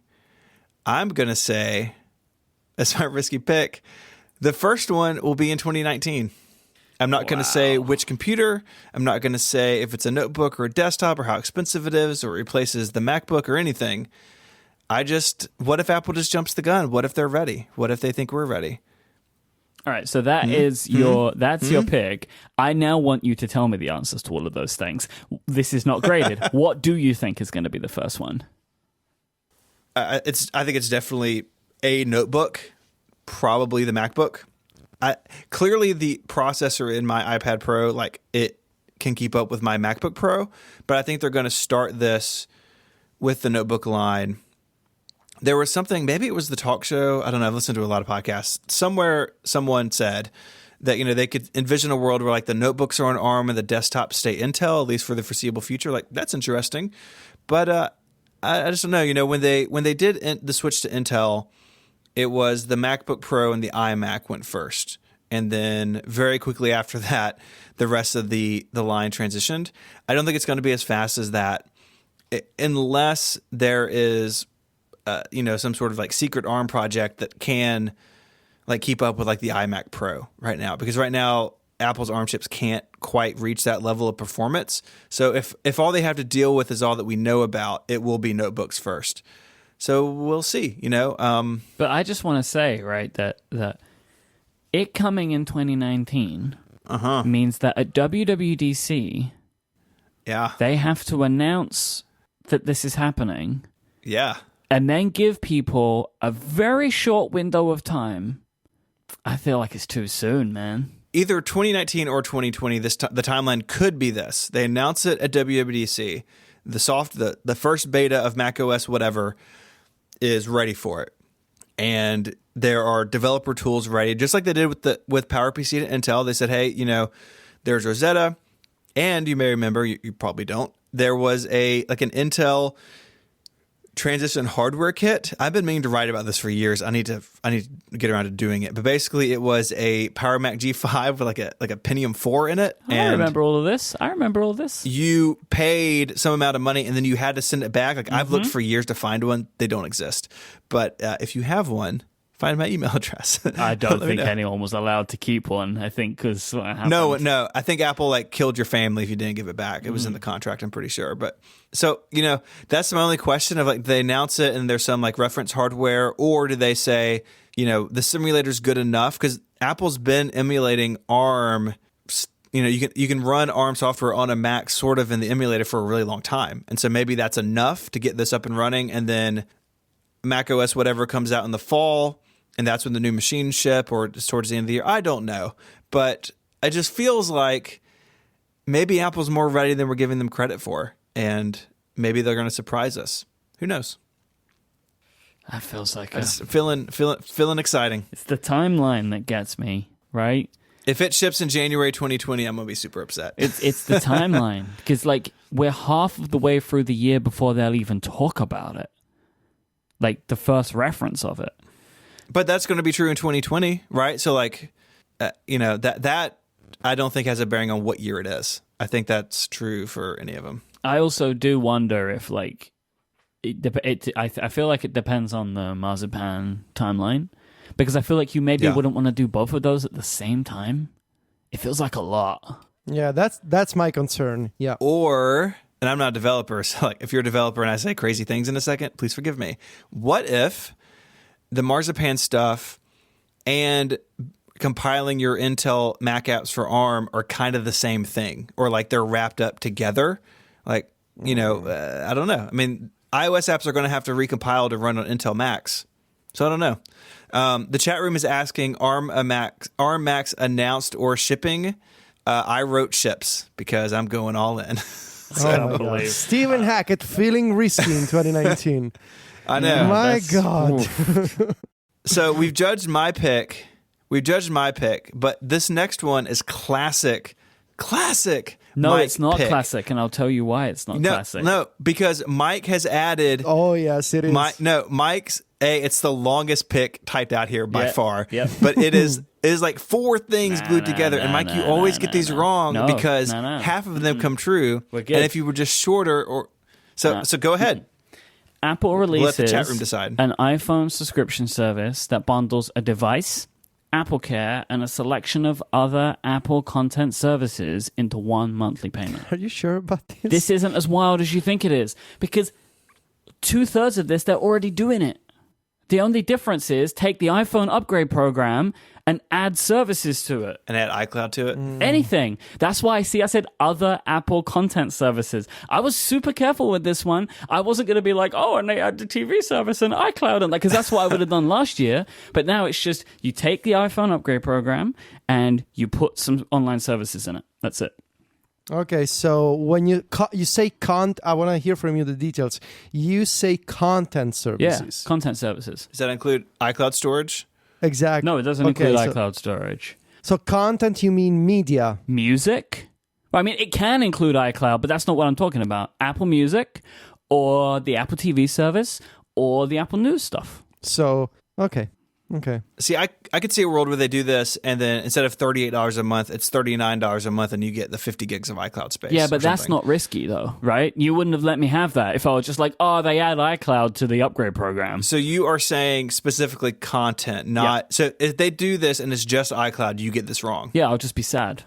I'm gonna say, as my risky pick, the first one will be in 2019. I'm not going to say which computer. I'm not going to say if it's a notebook or a desktop or how expensive it is or replaces the MacBook or anything. What if Apple just jumps the gun? What if they're ready? What if they think we're ready? All right, so that is your pick. I now want you to tell me the answers to all of those things. This is not graded. What do you think is going to be the first one? I think it's definitely a notebook, probably the MacBook. Clearly, the processor in my iPad Pro, it can keep up with my MacBook Pro, but I think they're going to start this with the notebook line, there was something, maybe it was the talk show. I don't know. I've listened to a lot of podcasts. Somewhere someone said that, they could envision a world where like the notebooks are on ARM and the desktops stay Intel, at least for the foreseeable future. Like, that's interesting. But I just don't know. When they did the switch to Intel, it was the MacBook Pro and the iMac went first. And then very quickly after that, the rest of the line transitioned. I don't think it's going to be as fast as that unless there is some sort of like secret ARM project that can like keep up with like the iMac Pro right now, because right now Apple's ARM chips can't quite reach that level of performance. So if all they have to deal with is all that we know about, it will be notebooks first. So we'll see, But I just want to say, right, that it coming in 2019 means that at WWDC, they have to announce that this is happening. Yeah. And then give people a very short window of time. I feel like it's too soon, man. Either 2019 or 2020, the timeline could be this. They announce it at WWDC. The first beta of macOS whatever is ready for it. And there are developer tools ready, just like they did with PowerPC to Intel. They said, hey, there's Rosetta. And you may remember, you probably don't, there was an Intel transition hardware kit. I've been meaning to write about this for years. I need to get around to doing it. But basically, it was a Power Mac G5 with like a Pentium 4 in it. I remember all of this. You paid some amount of money, and then you had to send it back. Like I've looked for years to find one. They don't exist. But if you have one, find my email address. I don't think anyone was allowed to keep one. I think because what happened. No. I think Apple like killed your family if you didn't give it back. It was in the contract, I'm pretty sure. But so that's my only question of like, they announce it and there's some like reference hardware, or do they say the simulator's good enough? Because Apple's been emulating ARM. You can run ARM software on a Mac sort of in the emulator for a really long time, and so maybe that's enough to get this up and running, and then macOS whatever comes out in the fall. And that's when the new machines ship, or just towards the end of the year. I don't know. But it just feels like maybe Apple's more ready than we're giving them credit for. And maybe they're going to surprise us. Who knows? That feels like it's feeling exciting. It's the timeline that gets me, right? If it ships in January 2020, I'm going to be super upset. It's the timeline. Because like we're half of the way through the year before they'll even talk about it. Like the first reference of it. But that's going to be true in 2020, right? So, like, that I don't think has a bearing on what year it is. I think that's true for any of them. I also do wonder if, like, I feel like it depends on the Marzipan timeline, because I feel like you maybe wouldn't want to do both of those at the same time. It feels like a lot. Yeah, that's my concern. Yeah. Or, and I'm not a developer, so like, if you're a developer and I say crazy things in a second, please forgive me. What if the Marzipan stuff and compiling your Intel Mac apps for ARM are kind of the same thing, or like they're wrapped up together? Like, I don't know. I mean, iOS apps are going to have to recompile to run on Intel Macs. So I don't know. The chat room is asking, ARM Macs announced or shipping? I wrote ships because I'm going all in. Oh my God. Stephen Hackett feeling risky in 2019. I know. My God. So we've judged my pick. But this next one is classic. No, Myke it's not pick. classic, and I'll tell you why it's not classic. No, because Myke has added. Oh yes, it is. Myke's it's the longest pick typed out here by far. Yep. But it is like 4 things glued together. And Myke, you always get these wrong because half of them come true. We're good. And if you were just shorter, or so go ahead. Apple releases Let the chat room decide. An iPhone subscription service that bundles a device, Apple Care, and a selection of other Apple content services into one monthly payment. Are you sure about this? This isn't as wild as you think it is, because 2/3 of this, they're already doing it. The only difference is take the iPhone upgrade program and add services to it. And add iCloud to it. Anything. That's why I said other Apple content services. I was super careful with this one. I wasn't going to be like, and they add the TV service and iCloud, and because that's what I would have done last year. But now it's just you take the iPhone upgrade program and you put some online services in it. That's it. Okay, so when you say I want to hear from you the details. You say content Yeah, services. content services. Does that include iCloud storage? Exactly. No, it doesn't include iCloud storage. So content, you mean media? Music? Well, I mean, it can include iCloud, but that's not what I'm talking about. Apple Music, or the Apple TV service, or the Apple News stuff. So, okay. See, I could see a world where they do this, and then instead of $38 a month, it's $39 a month, and you get the 50 gigs of iCloud space. Yeah, but that's not risky, though, right? You wouldn't have let me have that if I was just like, oh, they add iCloud to the upgrade program. So you are saying specifically content, not... Yeah. So if they do this and it's just iCloud, you get this wrong. Yeah, I'll just be sad.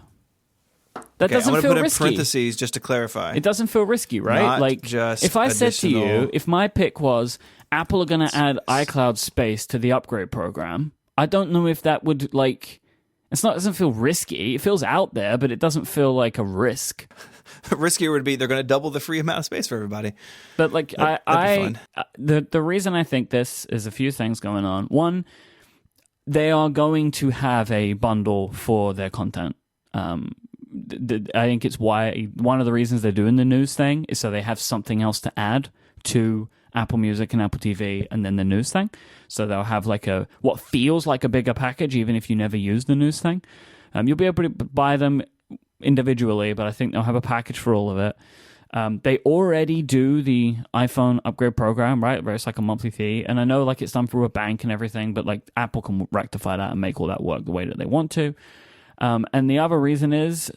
That Okay, doesn't I'm feel put risky. In parentheses just to clarify. It doesn't feel risky, right? Not like, just if I said to additional- you, if my pick was Apple are going to add iCloud space to the upgrade program, I don't know if that would, like... It doesn't feel risky. It feels out there, but it doesn't feel like a risk. Riskier would be they're going to double the free amount of space for everybody. But like, That'd be fun. The reason I think this is a few things going on. One, they are going to have a bundle for their content. I think it's why one of the reasons they're doing the news thing is so they have something else to add to Apple Music and Apple TV and then the news thing. So they'll have like what feels like a bigger package, even if you never use the news thing. You'll be able to buy them individually, but I think they'll have a package for all of it. They already do the iPhone upgrade program, right? Where it's like a monthly fee. And I know like it's done through a bank and everything, but like Apple can rectify that and make all that work the way that they want to. And the other reason is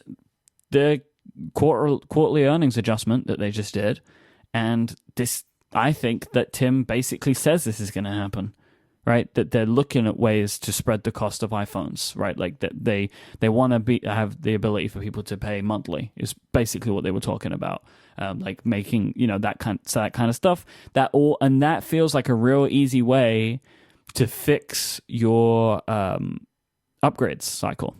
the quarterly earnings adjustment that they just did. And this, I think that Tim basically says this is going to happen, right? That they're looking at ways to spread the cost of iPhones, right? Like that they want to have the ability for people to pay monthly is basically what they were talking about. Like making, that kind of stuff that feels like a real easy way to fix your upgrades cycle,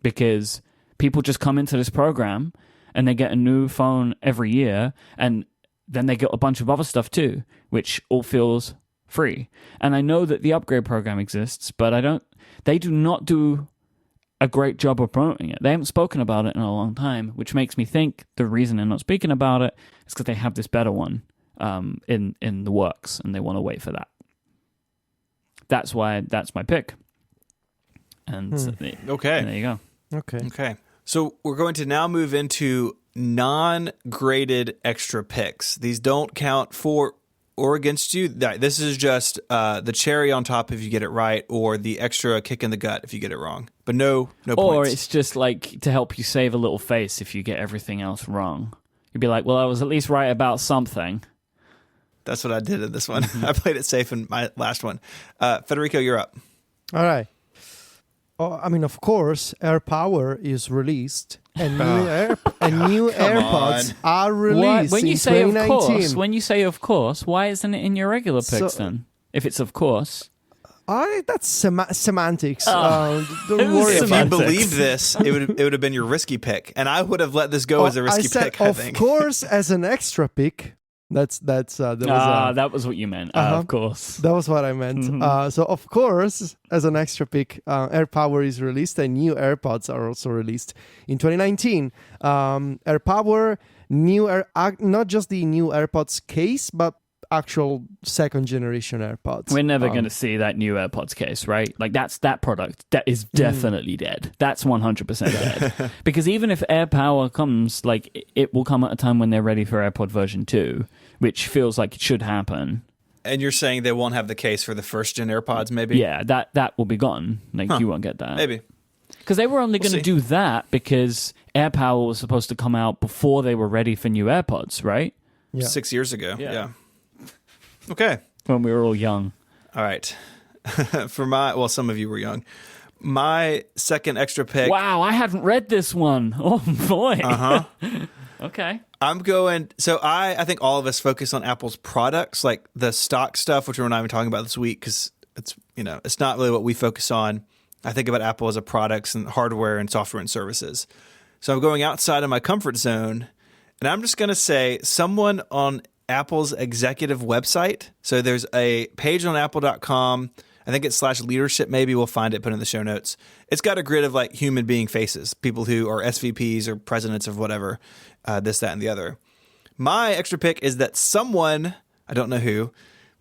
because people just come into this program and they get a new phone every year, and then they get a bunch of other stuff too, which all feels free. And I know that the upgrade program exists, but they do not do a great job of promoting it. They haven't spoken about it in a long time, which makes me think the reason they're not speaking about it is because they have this better one in the works, and they want to wait for that. That's why that's my pick. And Okay. there you go. Okay. So we're going to now move into non-graded extra picks. These don't count for or against you. This is just the cherry on top if you get it right, or the extra kick in the gut if you get it wrong. But no points. Or it's just like to help you save a little face if you get everything else wrong. You'd be like, well, I was at least right about something. That's what I did in this one. I played it safe in my last one. Federico, you're up. All right. Oh, I mean, of course, AirPower is released, and new AirPods are released When you in say 2019. when you say of course, why isn't it in your regular picks then? If it's of course. That's semantics. Don't Who's worry If you about it. believed this, it would have been your risky pick, and I would have let this go as a risky I said, pick. I of think. course, as an extra pick. That Was what you meant. Of course. That was what I meant. Mm-hmm. So, of course, as an extra pick, AirPower is released, and new AirPods are also released in 2019. AirPower, not just the new AirPods case, but actual second generation AirPods. We're never going to see that new AirPods case, right? Like that product that is definitely dead. That's 100% dead. Because even if AirPower comes, like it will come at a time when they're ready for AirPod version 2, which feels like it should happen. And you're saying they won't have the case for the first gen AirPods, maybe? Yeah, that will be gone. Like you won't get that. Maybe. Because they were only going to do that because AirPower was supposed to come out before they were ready for new AirPods, right? Yeah. 6 years ago. Yeah. Okay. When we were all young. All right. Some of you were young. My second extra pick. Wow, I hadn't read this one. Oh, boy. Okay. I'm going. So I think all of us focus on Apple's products, like the stock stuff, which we're not even talking about this week because it's not really what we focus on. I think about Apple as a products and hardware and software and services. So I'm going outside of my comfort zone, and I'm just going to say someone on Apple's executive website. So there's a page on apple.com. I think it's /leadership. Maybe we'll find it, put in the show notes. It's got a grid of like human being faces, people who are SVPs or presidents of whatever, this, that, and the other. My extra pick is that someone, I don't know who,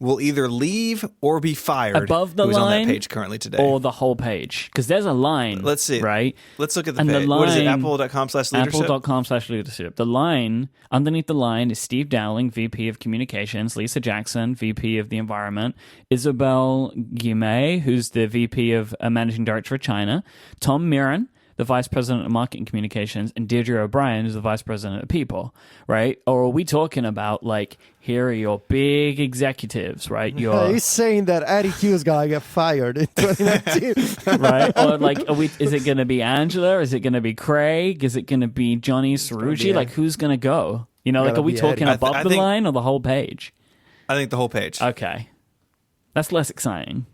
will either leave or be fired above the who's line on that page currently today. or the whole page, because there's a line. Let's see. Right? Let's look at the And page. the What is it? line- Apple.com/leadership? Apple.com/leadership. The line, underneath the line is Steve Dowling, VP of Communications, Lisa Jackson, VP of the Environment, Isabel Guimay, who's the VP of Managing Director of China, Tom Mirren, the Vice President of Marketing Communications, and Deirdre O'Brien, who's the Vice President of People, right? Or are we talking about, like, here are your big executives, right? He's saying that Eddie Q's gonna get fired in 2019. Right? Or, like, is it going to be Angela? Is it going to be Craig? Is it going to be Johnny Cerrucci? Like, who's going to go? You know, like, Gotta are we be talking Eddie. above I the think- line or the whole page? I think the whole page. Okay. That's less exciting.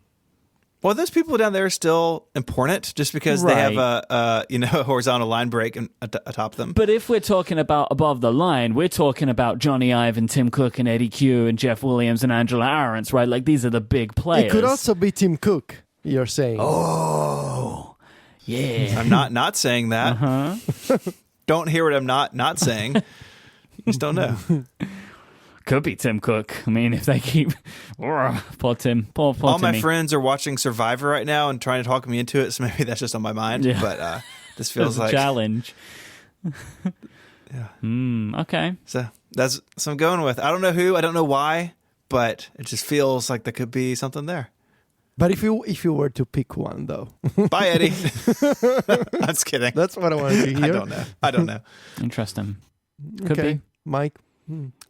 Well, those people down there are still important just because they have a horizontal line break atop them. But if we're talking about above the line, we're talking about Johnny Ive and Tim Cook and Eddie Q and Jeff Williams and Angela Arendt, right? Like, these are the big players. It could also be Tim Cook, you're saying. Oh, yeah. I'm not saying that. Uh-huh. Don't hear what I'm not saying. You just don't know. Could be Tim Cook. I mean, if they keep... Poor Tim. Poor All my Timmy. friends are watching Survivor right now and trying to talk me into it, so maybe that's just on my mind. Yeah. But this feels It's a like... challenge. Yeah. Okay. So that's what I'm going with. I don't know who, I don't know why, but it just feels like there could be something there. But if you were to pick one, though, Bye, Eddie. I'm just kidding. that's what I wanted to hear. I don't know. Interesting. Could Okay, be.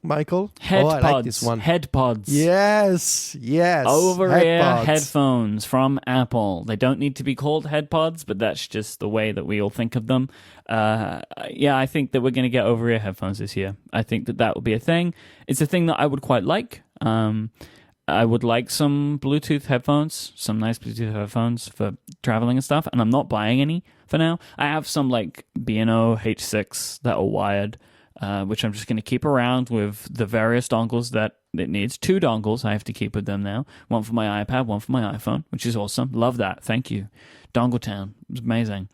Michael. Head I pods. like this one. Head pods. Yes. Over-ear Headpods. headphones from Apple. They don't need to be called head pods, but that's just the way that we all think of them. I think that we're going to get over-ear headphones this year. I think that will be a thing. It's a thing that I would quite like. I would like some Bluetooth headphones, some nice Bluetooth headphones for traveling and stuff, and I'm not buying any for now. I have some like B&O H6 that are wired, which I'm just going to keep around with the various dongles that it needs. 2 dongles I have to keep with them now. One for my iPad, one for my iPhone, which is awesome. Love that. Thank you. Dongletown. It was amazing.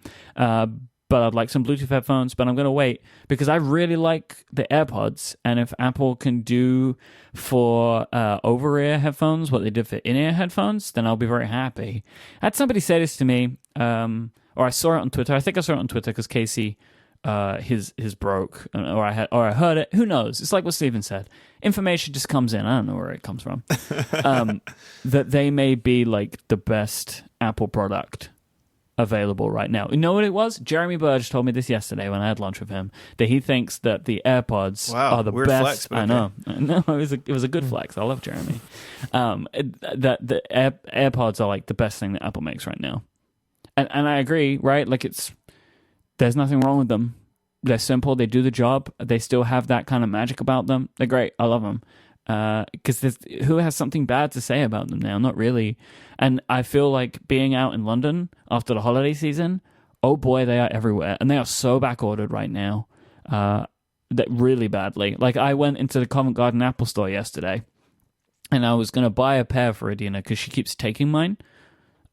But I'd like some Bluetooth headphones, but I'm going to wait because I really like the AirPods. And if Apple can do for over-ear headphones what they did for in-ear headphones, then I'll be very happy. I had somebody say this to me, or I saw it on Twitter. I think I saw it on Twitter because Casey, his broke, or I heard it. Who knows? It's like what Steven said. Information just comes in. I don't know where it comes from. That they may be like the best Apple product available right now. You know what it was? Jeremy Burge told me this yesterday when I had lunch with him, that he thinks that the AirPods are the weird best. flex, but I know. No, it was a good flex. I love Jeremy. That the AirPods are like the best thing that Apple makes right now. And I agree, right? Like there's nothing wrong with them. They're simple. They do the job. They still have that kind of magic about them. They're great. I love them. Because who has something bad to say about them now? Not really. And I feel like being out in London after the holiday season, oh boy, they are everywhere. And they are so back-ordered right now. That really badly. Like, I went into the Covent Garden Apple store yesterday, and I was going to buy a pair for Adina because she keeps taking mine.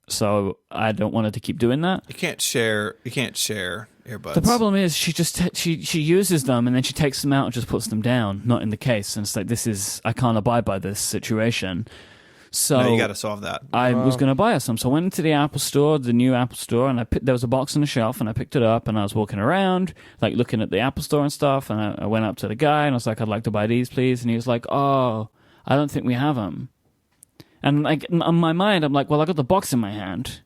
So I don't want her to keep doing that. You can't share earbuds. The problem is she just she uses them and then she takes them out and just puts them down, not in the case. And it's like, I can't abide by this situation. So no, you got to solve that. I was going to buy her some. So I went into the Apple store, the new Apple store, and there was a box on the shelf, and I picked it up, and I was walking around, like looking at the Apple store and stuff, and I went up to the guy, and I was like, I'd like to buy these, please. And he was like, oh, I don't think we have them. And like in my mind, I'm like, well, I got the box in my hand,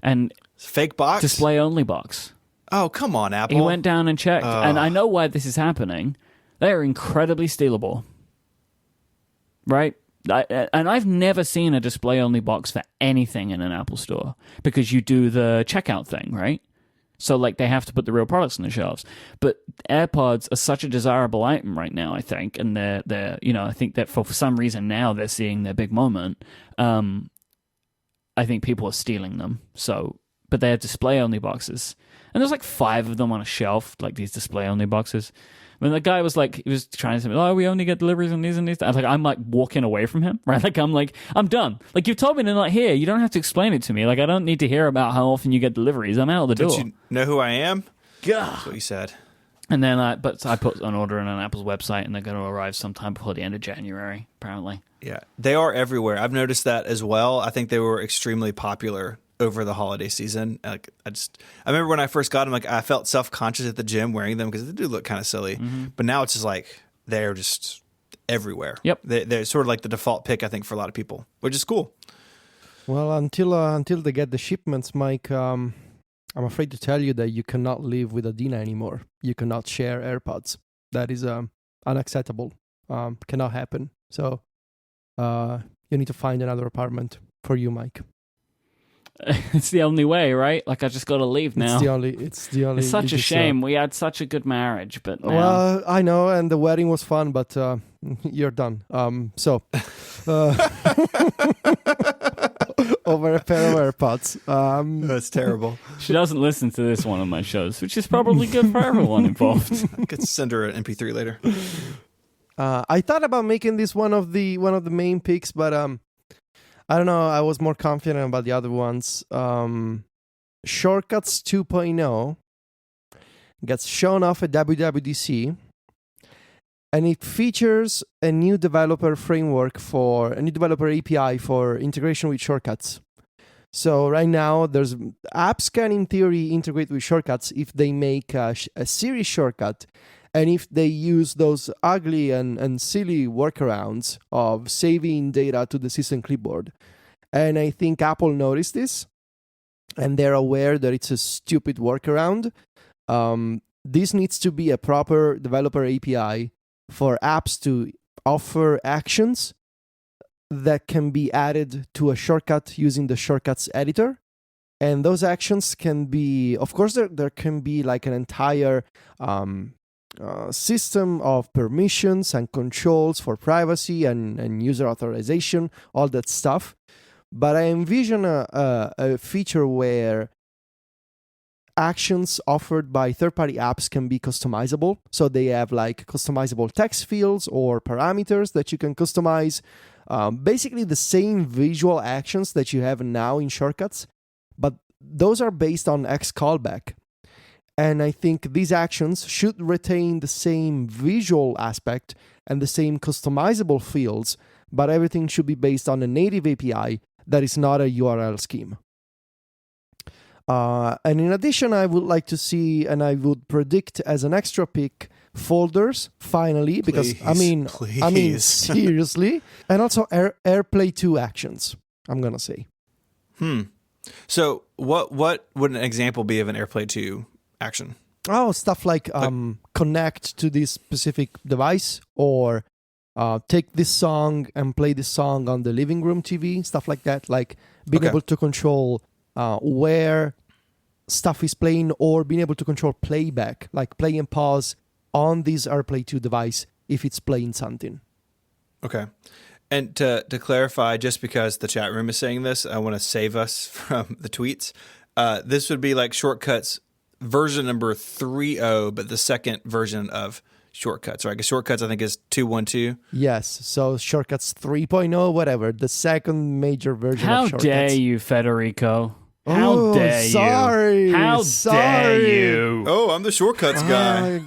and Fake box? display only box. Oh, come on, Apple. He went down and checked, and I know why this is happening. They are incredibly stealable, right? And I've never seen a display-only box for anything in an Apple store because you do the checkout thing, right? So, like, they have to put the real products on the shelves. But AirPods are such a desirable item right now, I think, and they're I think that for some reason now they're seeing their big moment. I think people are stealing them. So, but they're display-only boxes, and there's like 5 of them on a shelf, like these display-only boxes. When the guy was like, he was trying to say, oh, we only get deliveries on these and these. I'm like walking away from him, right? Like, I'm done. Like, you've told me they're not here. You don't have to explain it to me. Like, I don't need to hear about how often you get deliveries. I'm out of the door. Don't you know who I am? God. That's what you said. And then, but I put an order on Apple's website, and they're going to arrive sometime before the end of January, apparently. Yeah, they are everywhere. I've noticed that as well. I think they were extremely popular over the holiday season. Like, I remember when I first got them, like, I felt self-conscious at the gym wearing them because they do look kind of silly. Mm-hmm. But now it's just like they're just everywhere. Yep, they're sort of like the default pick, I think, for a lot of people, which is cool. Well, until they get the shipments, Mike, I'm afraid to tell you that you cannot live with Adina anymore. You cannot share AirPods. That is unacceptable. Cannot happen. So you need to find another apartment for you, Mike. It's the only way, right? Like, I just got to leave now. It's the only. It's such a shame. We had such a good marriage, but now... Well, I know, and the wedding was fun, but you're done. So over a pair of AirPods. That's terrible. She doesn't listen to this one of my shows, which is probably good for everyone involved. I could send her an MP3 later. I thought about making this one of the main picks, but I don't know. I was more confident about the other ones. Shortcuts 2.0 gets shown off at WWDC, and it features a new developer API for integration with shortcuts. So right now, there's apps can in theory integrate with shortcuts if they make a Siri shortcut, and if they use those ugly and silly workarounds of saving data to the system clipboard. And I think Apple noticed this, and they're aware that it's a stupid workaround. This needs to be a proper developer API for apps to offer actions that can be added to a shortcut using the shortcuts editor. And those actions can be, of course, there can be like an entire system of permissions and controls for privacy and user authorization, all that stuff. But I envision a feature where actions offered by third-party apps can be customizable. So they have like customizable text fields or parameters that you can customize. Basically the same visual actions that you have now in shortcuts, but those are based on X callback. And I think these actions should retain the same visual aspect and the same customizable fields, but everything should be based on a native API that is not a URL scheme. And in addition, I would like to see, and I would predict as an extra pick, folders finally, because I mean seriously, and also AirPlay 2 actions. I'm gonna say. So what would an example be of an AirPlay 2 action? Oh, stuff like connect to this specific device, or take this song and play this song on the living room TV, stuff like that. Like being able to control where stuff is playing, or being able to control playback, like play and pause on this AirPlay 2 device if it's playing something. Okay. And to clarify, just because the chat room is saying this, I want to save us from the tweets. This would be like Shortcuts version number 3.0, but the second version of Shortcuts. Right? Because Shortcuts, I think, is 2.1.2. Yes. So Shortcuts 3.0, whatever, the second major version of Shortcuts. How dare you, Federico? How dare you? Sorry. How dare you? Oh, I'm the Shortcuts guy.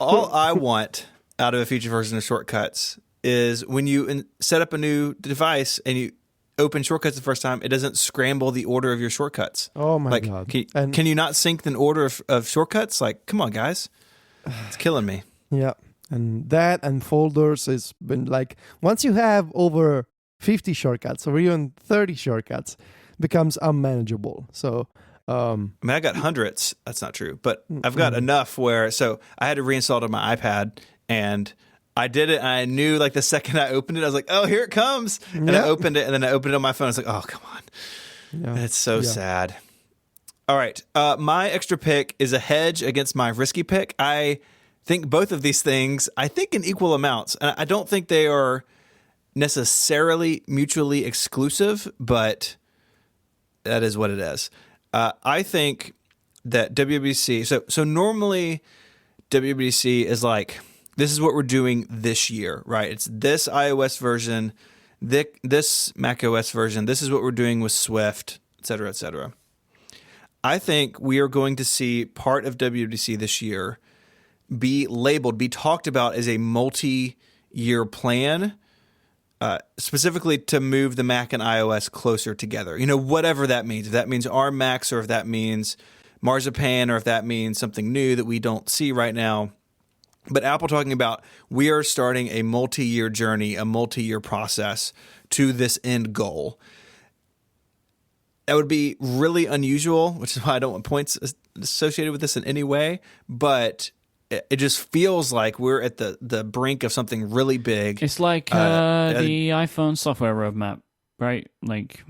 all I want out of a future version of Shortcuts is when you set up a new device and you open Shortcuts the first time, it doesn't scramble the order of your shortcuts. Oh my God. Can you not sync the order of shortcuts? Like, come on, guys. It's killing me. Yeah. And that and folders has been like, once you have over 50 shortcuts or even 30 shortcuts, becomes unmanageable. So I mean, I got hundreds. That's not true, but I've got enough where, so I had to reinstall it on my iPad, and I did it, and I knew like the second I opened it, I was like, oh, here it comes. And I opened it, and then I opened it on my phone. I was like, oh, come on. Yeah. It's so sad. All right. My extra pick is a hedge against my risky pick. I think both of these things, I think in equal amounts. And I don't think they are necessarily mutually exclusive, but that is what it is. I think that WWDC, so normally WWDC is like, this is what we're doing this year, right? It's this iOS version, this macOS version. This is what we're doing with Swift, et cetera, et cetera. I think we are going to see part of WWDC this year be labeled, be talked about as a multi-year plan, specifically to move the Mac and iOS closer together. Whatever that means. If that means ARM Macs, or if that means Marzipan, or if that means something new that we don't see right now. But Apple talking about, we are starting a multi-year journey, a multi-year process to this end goal. That would be really unusual, which is why I don't want points associated with this in any way. But it just feels like we're at the brink of something really big. It's like the iPhone software roadmap, right? Like,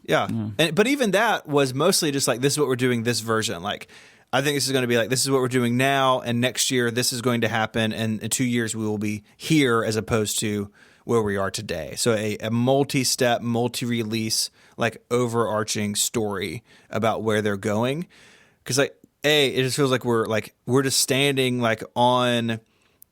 yeah. But even that was mostly just like, this is what we're doing this version. Like, I think this is going to be like, this is what we're doing now, and next year this is going to happen, and in 2 years we will be here, as opposed to where we are today. So a multi-step, multi-release, like overarching story about where they're going. Because like, it just feels like we're just standing like on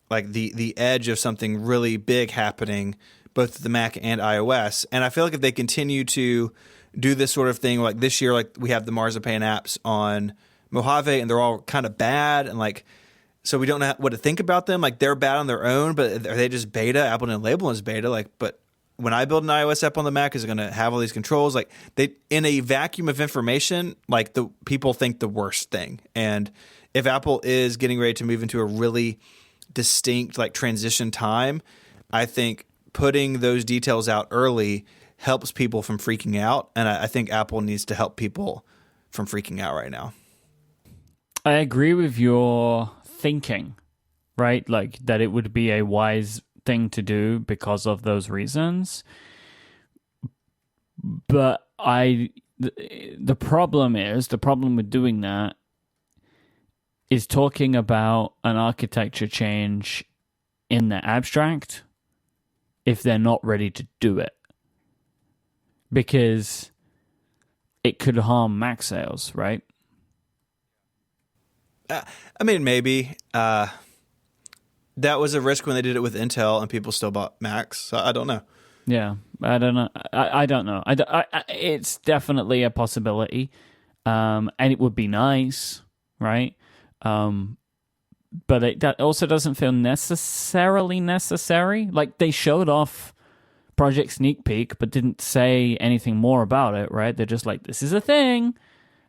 like the edge of something really big happening, both the Mac and iOS. And I feel like if they continue to do this sort of thing, like this year, like we have the Marzipan apps on Mojave, and they're all kind of bad, and like, so we don't know what to think about them. Like, they're bad on their own, but are they just beta? Apple didn't label them as beta. Like, but when I build an iOS app on the Mac, is it going to have all these controls? Like, they, in a vacuum of information, like, the people think the worst thing. And if Apple is getting ready to move into a really distinct like transition time, I think putting those details out early helps people from freaking out. And I think Apple needs to help people from freaking out right now. I agree with your thinking, right? Like, that it would be a wise thing to do because of those reasons. But the problem with doing that is talking about an architecture change in the abstract if they're not ready to do it. Because it could harm Mac sales, right? I mean, maybe. That was a risk when they did it with Intel, and people still bought Macs. So I don't know. Yeah, I don't know. I don't know. It's definitely a possibility, and it would be nice, right? But that also doesn't feel necessarily necessary. Like, they showed off Project Sneak Peek, but didn't say anything more about it, right? They're just like, this is a thing.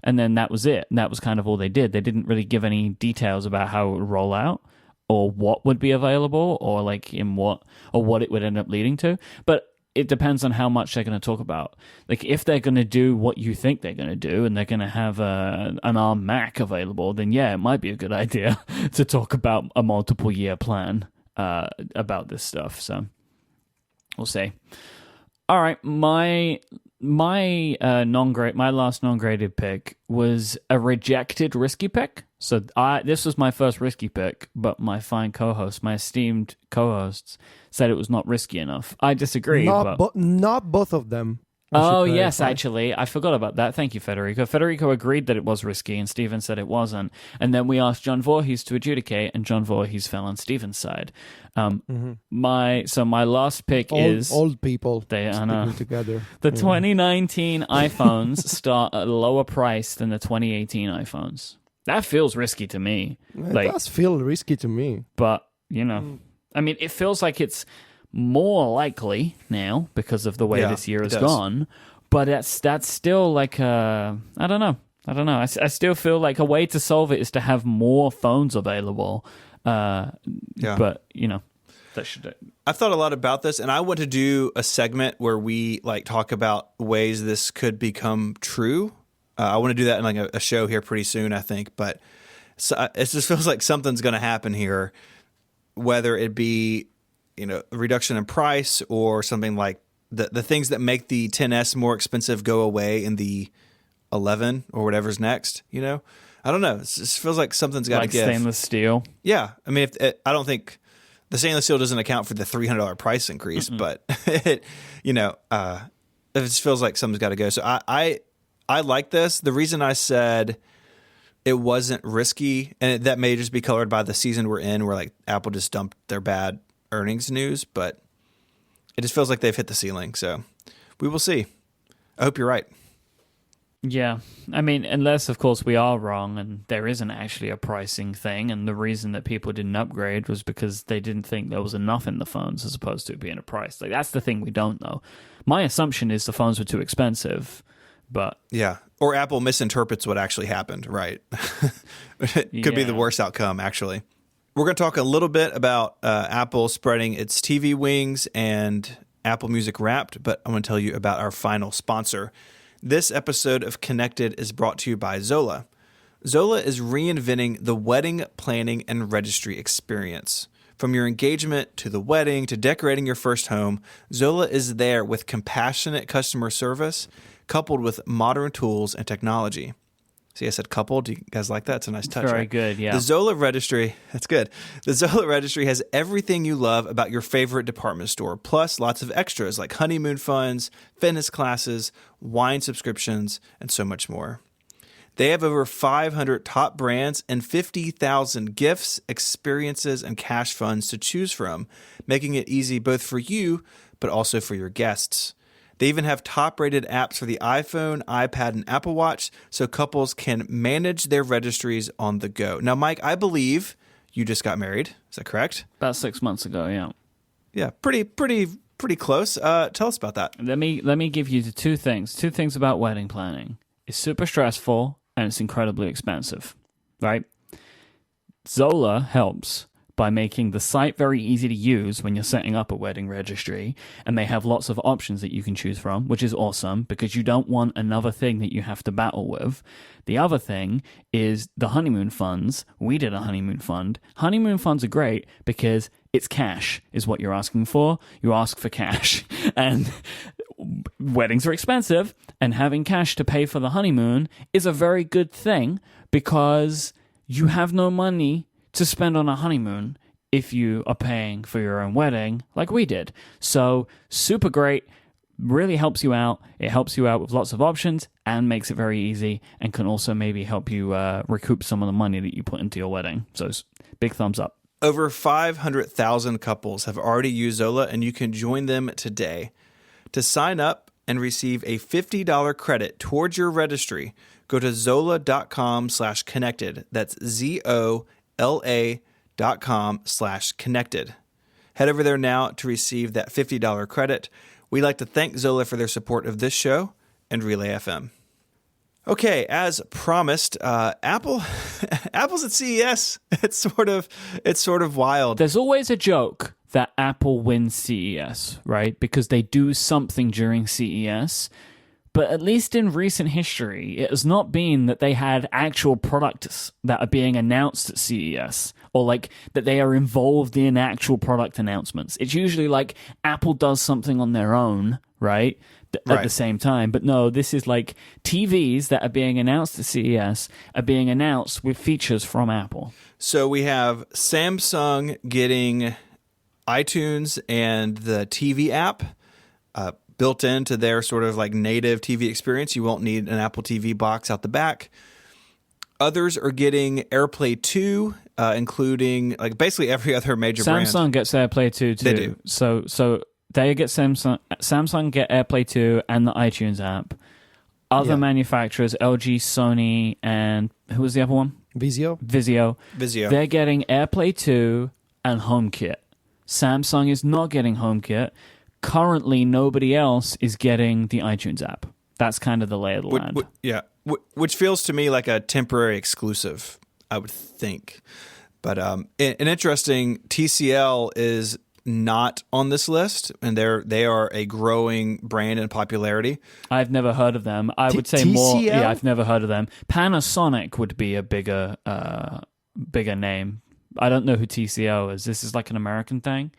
And then that was it. And that was kind of all they did. They didn't really give any details about how it would roll out, or what would be available, or like in what, or what it would end up leading to. But it depends on how much they're going to talk about. Like, if they're going to do what you think they're going to do, and they're going to have an ARM Mac available, then yeah, it might be a good idea to talk about a multiple year plan about this stuff. So we'll see. All right, my last non-graded pick was a rejected risky pick. So this was my first risky pick, but my fine co-host, my esteemed co-hosts, said it was not risky enough. I disagree. Not both of them. Oh, yes, actually. I forgot about that. Thank you, Federico. Federico agreed that it was risky, and Steven said it wasn't. And then we asked John Voorhees to adjudicate, and John Voorhees fell on Steven's side. My last pick is... Old people sticking together. The 2019 iPhones start at a lower price than the 2018 iPhones. That feels risky to me. It does feel risky to me. But, I mean, it feels like it's more likely now because of the way this year has gone, but that's still like I don't know. I still feel like a way to solve it is to have more phones available. But that should. I've thought a lot about this, and I want to do a segment where we like talk about ways this could become true. I want to do that in like a show here pretty soon, I think. But it just feels like something's going to happen here, whether it be a reduction in price, or something like the things that make the 10S more expensive go away in the 11 or whatever's next. I don't know. It just feels like something's got to give. Like stainless steel. Yeah, I mean, I don't think the stainless steel doesn't account for the $300 price increase, but it just feels like something's got to go. So I like this. The reason I said it wasn't risky, and that may just be colored by the season we're in, where like Apple just dumped their bad earnings news, but it just feels like they've hit the ceiling. So we will see. I hope you're right. Yeah. I mean, unless, of course, we are wrong and there isn't actually a pricing thing, and the reason that people didn't upgrade was because they didn't think there was enough in the phones as opposed to it being a price. Like, that's the thing we don't know. My assumption is the phones were too expensive, but... Yeah. Or Apple misinterprets what actually happened, right? It could be the worst outcome, actually. We're going to talk a little bit about Apple spreading its TV wings and Apple Music Wrapped, but I want to tell you about our final sponsor. This episode of Connected is brought to you by Zola. Zola is reinventing the wedding planning and registry experience. From your engagement to the wedding to decorating your first home, Zola is there with compassionate customer service coupled with modern tools and technology. See, I said coupled. Do you guys like that? It's a nice touch. Very right? good, yeah. The Zola Registry, that's good. The Zola Registry has everything you love about your favorite department store, plus lots of extras like honeymoon funds, fitness classes, wine subscriptions, and so much more. They have over 500 top brands and 50,000 gifts, experiences, and cash funds to choose from, making it easy both for you, but also for your guests. They even have top-rated apps for the iPhone, iPad, and Apple Watch so couples can manage their registries on the go. Now, Myke, I believe you just got married. Is that correct? About 6 months ago, yeah. Yeah, pretty close. Tell us about that. Let me give you the two things. Two things about wedding planning. It's super stressful and it's incredibly expensive, right? Zola helps by making the site very easy to use when you're setting up a wedding registry, and they have lots of options that you can choose from, which is awesome because you don't want another thing that you have to battle with. The other thing is the honeymoon funds. We did a honeymoon fund. Honeymoon funds are great because it's cash is what you're asking for. You ask for cash, and weddings are expensive, and having cash to pay for the honeymoon is a very good thing because you have no money to spend on a honeymoon if you are paying for your own wedding like we did. So super great, really helps you out. It helps you out with lots of options and makes it very easy and can also maybe help you recoup some of the money that you put into your wedding. So big thumbs up. Over 500,000 couples have already used Zola, and you can join them today. To sign up and receive a $50 credit towards your registry, go to zola.com/connected. That's ZOLA.com/connected. Head over there now to receive that $50 credit. We'd like to thank Zola for their support of this show and Relay FM. Okay, as promised, Apple's at CES. It's sort of wild. There's always a joke that Apple wins CES, right? Because they do something during CES. But at least in recent history, it has not been that they had actual products that are being announced at CES or like that they are involved in actual product announcements. It's usually like Apple does something on their own, right? At the same time. But no, this is like TVs that are being announced at CES are being announced with features from Apple. So we have Samsung getting iTunes and the TV app built into their sort of like native TV experience. You won't need an Apple TV box out the back. Others are getting AirPlay 2, including like basically every other major brand. Samsung gets AirPlay 2 too. They do. So they get Samsung get AirPlay 2 and the iTunes app. Other manufacturers, LG, Sony, and who was the other one? Vizio. They're getting AirPlay 2 and HomeKit. Samsung is not getting HomeKit. Currently, nobody else is getting the iTunes app. That's kind of the lay of the land. Which feels to me like a temporary exclusive, I would think. But an interesting TCL is not on this list, and they are a growing brand in popularity. I've never heard of them. I would say TCL? more. Yeah, I've never heard of them. Panasonic would be a bigger name. I don't know who TCL is. This is like an American thing.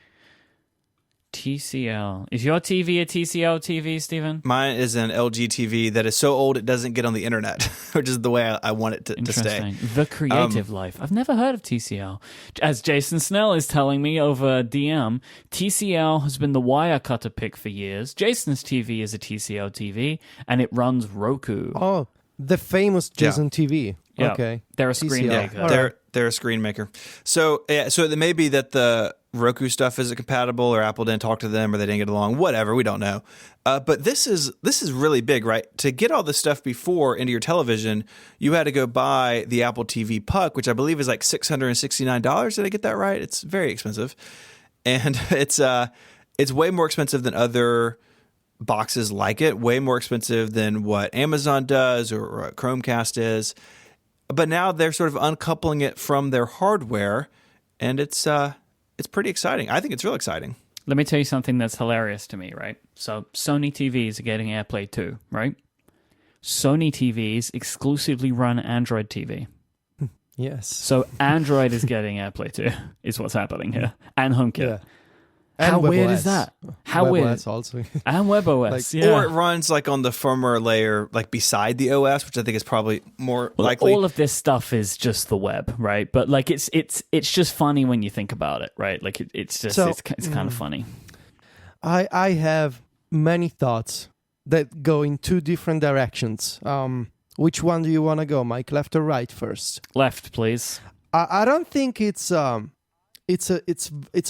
TCL. Is your TV a TCL TV, Stephen? Mine is an LG TV that is so old it doesn't get on the internet, which is the way I want it to stay. The creative life. I've never heard of TCL. As Jason Snell is telling me over DM, TCL has been the wire cutter pick for years. Jason's TV is a TCL TV, and it runs Roku. Oh, The famous Jason TV. Yeah. Okay. They're a screen TCL. maker. All right. They're a screen maker. So so it may be that the Roku stuff isn't compatible, or Apple didn't talk to them, or they didn't get along. Whatever, we don't know. But this is really big, right? To get all this stuff before into your television, you had to go buy the Apple TV Puck, which I believe is like $669. Did I get that right? It's very expensive, and it's way more expensive than other boxes like it. Way more expensive than what Amazon does or what Chromecast is. But now they're sort of uncoupling it from their hardware, and it's pretty exciting. I think it's real exciting. Let me tell you something that's hilarious to me, right? So Sony TVs are getting AirPlay too, right? Sony TVs exclusively run Android TV. Yes. So Android is getting AirPlay too, is what's happening here. And HomeKit. Yeah. How And weird WebOS. is that? How weird. WebOS also. And WebOS, Like- yeah. Or it runs like on the firmware layer, like beside the OS, which I think is probably more Well, likely. all of this stuff is just the web, right? But like it's just funny when you think about it, right? Like it's just So- it's kind of funny. I have many thoughts that go in two different directions. Which one do you want to go, Mike? Left or right first? Left, please. I don't think it's a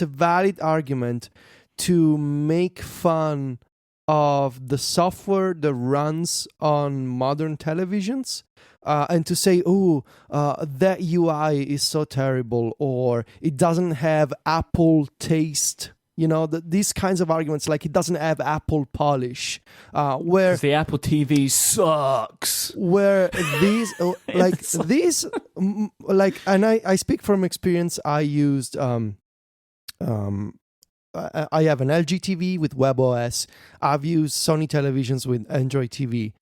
valid argument to make fun of the software that runs on modern televisions and to say, that UI is so terrible, or it doesn't have Apple taste. You know, these kinds of arguments, like it doesn't have Apple polish, where 'Cause the Apple TV sucks. where these and I speak from experience. I used I have an LG TV with WebOS. I've used Sony televisions with Android TV.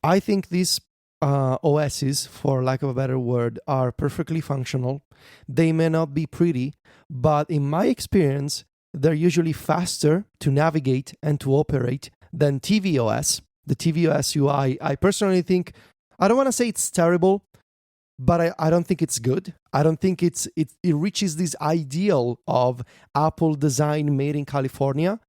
I think these OSs, for lack of a better word, are perfectly functional. They may not be pretty, but in my experience, they're usually faster to navigate and to operate than tvOS. The tvOS UI, I personally think, I don't want to say it's terrible, but I don't think it's good. I don't think it reaches this ideal of Apple design made in California.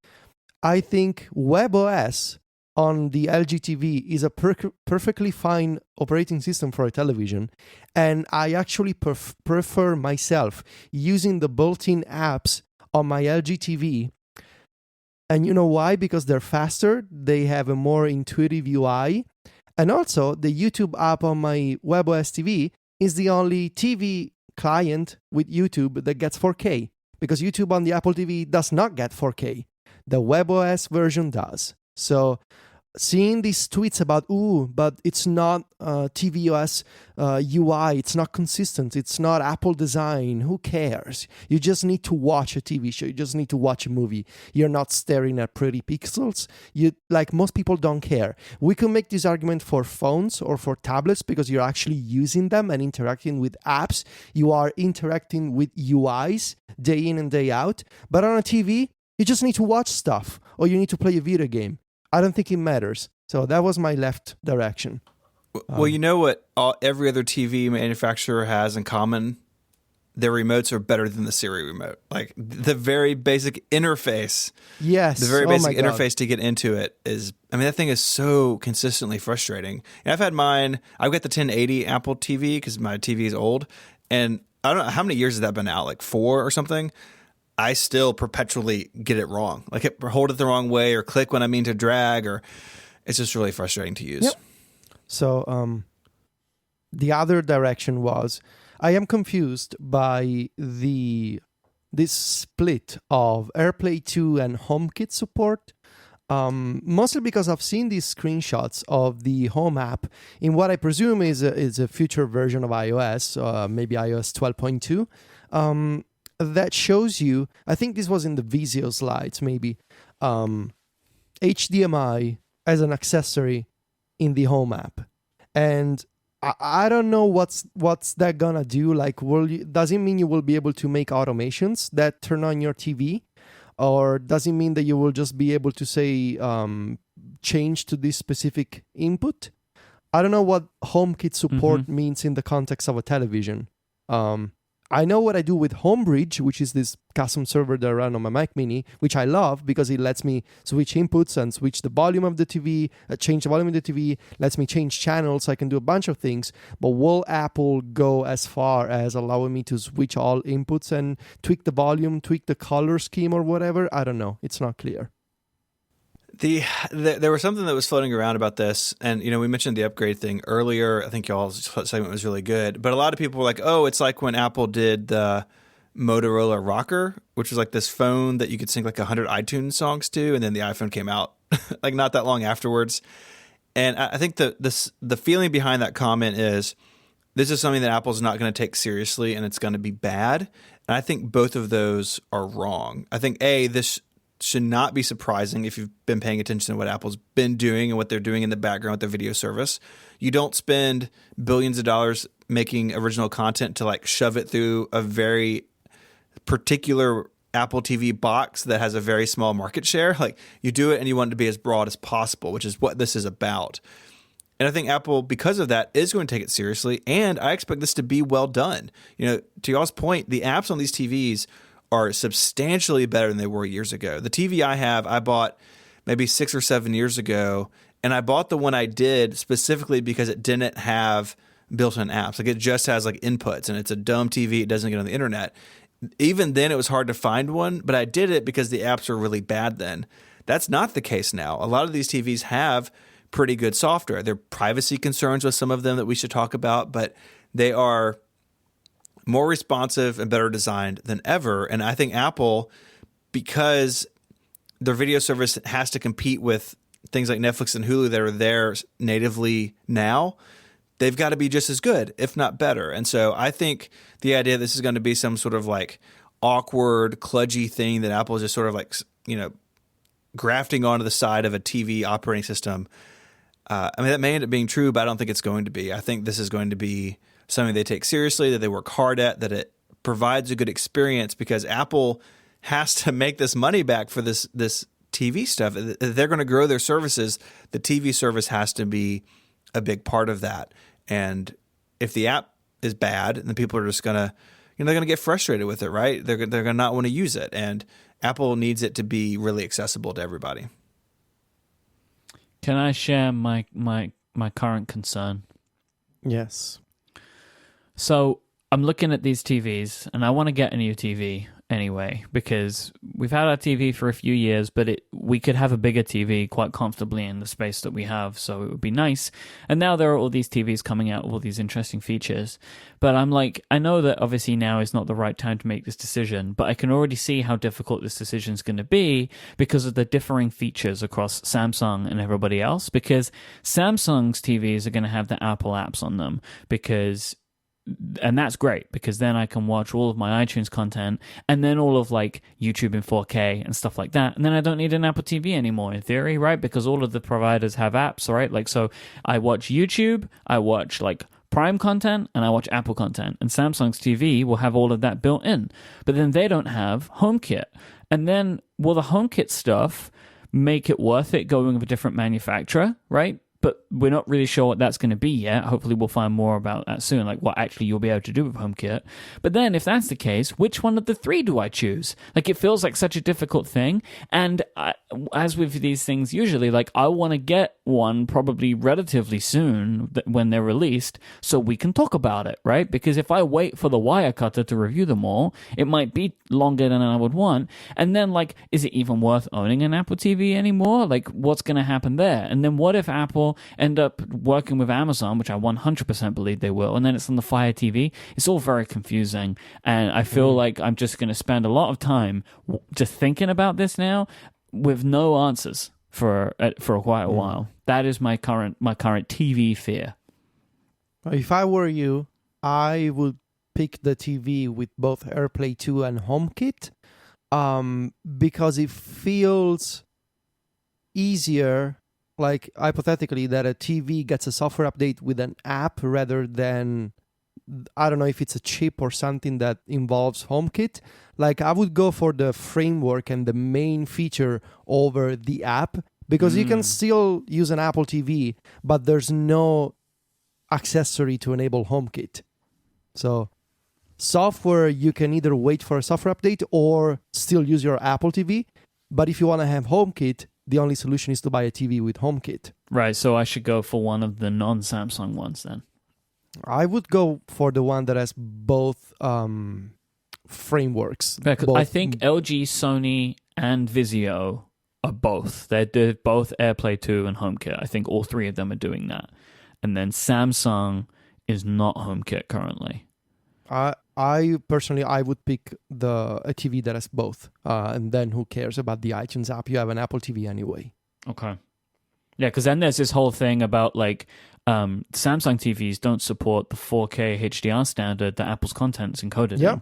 I think WebOS on the LG TV is a perfectly fine operating system for a television. And I actually prefer myself using the built-in apps on my LG TV. And you know why? Because they're faster, they have a more intuitive UI, and also the YouTube app on my WebOS TV is the only TV client with YouTube that gets 4K, because YouTube on the Apple TV does not get 4K. The WebOS version does. So seeing these tweets about, but it's not tvOS UI, it's not consistent, it's not Apple design, who cares? You just need to watch a TV show, you just need to watch a movie. You're not staring at pretty pixels. Like most people don't care. We can make this argument for phones or for tablets because you're actually using them and interacting with apps. You are interacting with UIs day in and day out. But on a TV, you just need to watch stuff or you need to play a video game. I don't think it matters. So that was my left direction. Well, you know what every other TV manufacturer has in common? Their remotes are better than the Siri remote. Like the very basic interface. Yes. The very basic my God. interface to get into it is, I mean, that thing is so consistently frustrating. And I've had mine, I've got the 1080 Apple TV because my TV is old. And I don't know, how many years has that been out? Like 4 or something? I still perpetually get it wrong. Like hold it the wrong way or click when I mean to drag, or it's just really frustrating to use. Yep. So the other direction was, I am confused by this split of AirPlay 2 and HomeKit support. Mostly because I've seen these screenshots of the Home app in what I presume is a future version of iOS, maybe iOS 12.2. That shows you, I think this was in the Visio slides maybe, HDMI as an accessory in the Home app. And I don't know what's that gonna do. Like, does it mean you will be able to make automations that turn on your TV? Or does it mean that you will just be able to say, change to this specific input? I don't know what HomeKit support means in the context of a television. I know what I do with Homebridge, which is this custom server that I run on my Mac Mini, which I love because it lets me switch inputs and switch the volume of the TV, change the volume of the TV, lets me change channels. I can do a bunch of things. But will Apple go as far as allowing me to switch all inputs and tweak the volume, tweak the color scheme or whatever? I don't know. It's not clear. There was something that was floating around about this, and we mentioned the upgrade thing earlier. I think y'all's segment was really good, but a lot of people were like, "Oh, it's like when Apple did the Motorola Rocker, which was like this phone that you could sync like 100 iTunes songs to, and then the iPhone came out like not that long afterwards." And I think the feeling behind that comment is this is something that Apple's not going to take seriously, and it's going to be bad. And I think both of those are wrong. I think this should not be surprising if you've been paying attention to what Apple's been doing and what they're doing in the background with their video service. You don't spend billions of dollars making original content to like shove it through a very particular Apple TV box that has a very small market share. Like you do it and you want it to be as broad as possible, which is what this is about. And I think Apple, because of that, is going to take it seriously. And I expect this to be well done. To y'all's point, the apps on these TVs are substantially better than they were years ago. The TV I bought maybe 6 or 7 years ago, and I bought the one I did specifically because it didn't have built-in apps. Like it just has like inputs, and it's a dumb TV. It doesn't get on the internet. Even then, it was hard to find one, but I did it because the apps were really bad then. That's not the case now. A lot of these TVs have pretty good software. There are privacy concerns with some of them that we should talk about, but they are more responsive and better designed than ever. And I think Apple, because their video service has to compete with things like Netflix and Hulu that are there natively now, they've got to be just as good, if not better. And so I think the idea this is going to be some sort of like awkward, kludgy thing that Apple is just sort of like, grafting onto the side of a TV operating system. That may end up being true, but I don't think it's going to be. I think this is going to be something they take seriously, that they work hard at, that it provides a good experience, because Apple has to make this money back for this TV stuff. If they're going to grow their services, the TV service has to be a big part of that. And if the app is bad, then people are just going to, they're going to get frustrated with it, right? They're going to not want to use it. And Apple needs it to be really accessible to everybody. Can I share my current concern? Yes. So I'm looking at these TVs, and I want to get a new TV anyway, because we've had our TV for a few years, but we could have a bigger TV quite comfortably in the space that we have, so it would be nice. And now there are all these TVs coming out with all these interesting features. But I'm like, I know that obviously now is not the right time to make this decision, but I can already see how difficult this decision is going to be because of the differing features across Samsung and everybody else, because Samsung's TVs are going to have the Apple apps on them, and that's great, because then I can watch all of my iTunes content and then all of like YouTube in 4K and stuff like that. And then I don't need an Apple TV anymore in theory, right? Because all of the providers have apps, right? Like, so I watch YouTube, I watch like Prime content, and I watch Apple content. And Samsung's TV will have all of that built in. But then they don't have HomeKit. And then will the HomeKit stuff make it worth it going with a different manufacturer, right? But we're not really sure what that's going to be yet. Hopefully we'll find more about that soon, like what actually you'll be able to do with HomeKit. But then if that's the case, which one of the three do I choose? Like, it feels like such a difficult thing. And as with these things usually, like, I want to get one probably relatively soon when they're released so we can talk about it, right? Because if I wait for the Wirecutter to review them all, it might be longer than I would want. And then, like, is it even worth owning an Apple TV anymore? Like, what's going to happen there? And then what if Apple end up working with Amazon, which I 100% believe they will, and then it's on the Fire TV? It's all very confusing, and I feel like I'm just going to spend a lot of time just thinking about this now with no answers for quite a while. That is my current TV fear. If I were you, I would pick the TV with both AirPlay 2 and HomeKit, because it feels easier, like hypothetically, that a TV gets a software update with an app rather than, I don't know if it's a chip or something that involves HomeKit. Like, I would go for the framework and the main feature over the app, because you can still use an Apple TV, but there's no accessory to enable HomeKit. So Software, you can either wait for a software update or still use your Apple TV. But if you want to have HomeKit, the only solution is to buy a TV with HomeKit. Right, so I should go for one of the non-Samsung ones then. I would go for the one that has both frameworks. Yeah, 'cause Both- I think LG, Sony, and Vizio are both. They're both AirPlay 2 and HomeKit. I think all three of them are doing that. And then Samsung is not HomeKit currently. I personally, I would pick a TV that has both. And then who cares about the iTunes app? You have an Apple TV anyway. Okay. Yeah, because then there's this whole thing about like Samsung TVs don't support the 4K HDR standard that Apple's content's encoded in.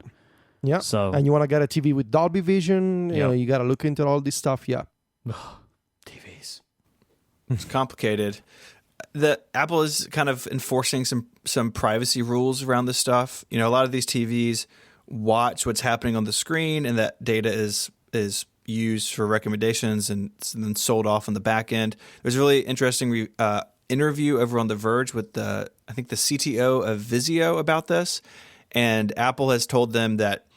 Yeah. So And you want to get a TV with Dolby Vision, Yeah. you got to look into all this stuff. Yeah. TVs. It's complicated. The Apple is kind of enforcing some privacy rules around this stuff. You know, a lot of these TVs watch what's happening on the screen, and that data is used for recommendations and then sold off on the back end. There's a really interesting interview over on The Verge with I think the CTO of Vizio about this, and Apple has told them that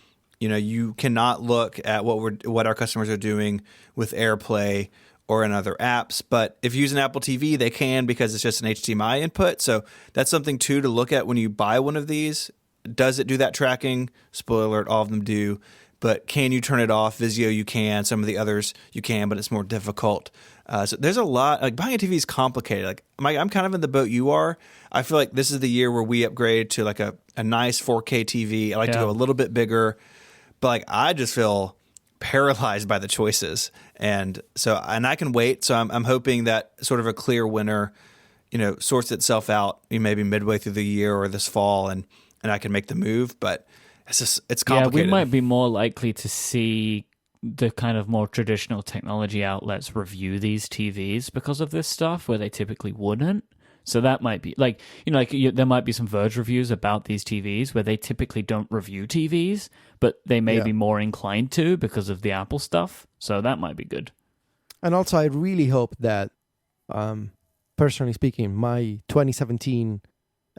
you cannot look at what our customers are doing with AirPlay or in other apps. But if you use an Apple TV, they can, because it's just an HDMI input. So that's something, too, to look at when you buy one of these. Does it do that tracking? Spoiler alert, all of them do. But can you turn it off? Vizio, you can. Some of the others, you can, but it's more difficult. So there's a lot. Like, buying a TV is complicated. Like, Mike, I'm kind of in the boat you are. I feel like this is the year where we upgrade to like a nice 4K TV. I like to go a little bit bigger. But like, I just feel paralyzed by the choices, and I can wait. So I'm hoping that sort of a clear winner, sorts itself out maybe midway through the year or this fall, and I can make the move. But it's complicated. Yeah, we might be more likely to see the kind of more traditional technology outlets review these TVs because of this stuff, where they typically wouldn't. So that might be there might be some Verge reviews about these TVs where they typically don't review TVs, but they may be more inclined to because of the Apple stuff. So that might be good. And also, I really hope that, personally speaking, my 2017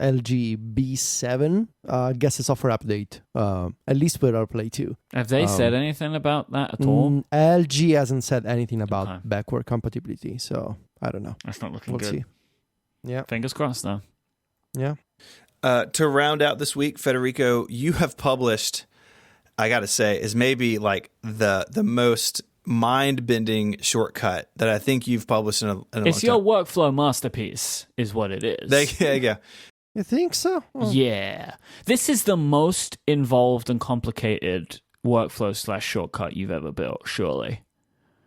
LG B7 gets a software update, at least with AirPlay 2. Have they said anything about that at all? LG hasn't said anything about backward compatibility, so I don't know. That's not looking We'll good. see. Yeah. Fingers crossed, though. Yeah. To round out this week, Federico, you have published, I got to say, is maybe like the most mind-bending shortcut that I think you've published in a long time. It's your workflow masterpiece, is what it is. There you go. You think so? Oh. Yeah. This is the most involved and complicated workflow / shortcut you've ever built, surely.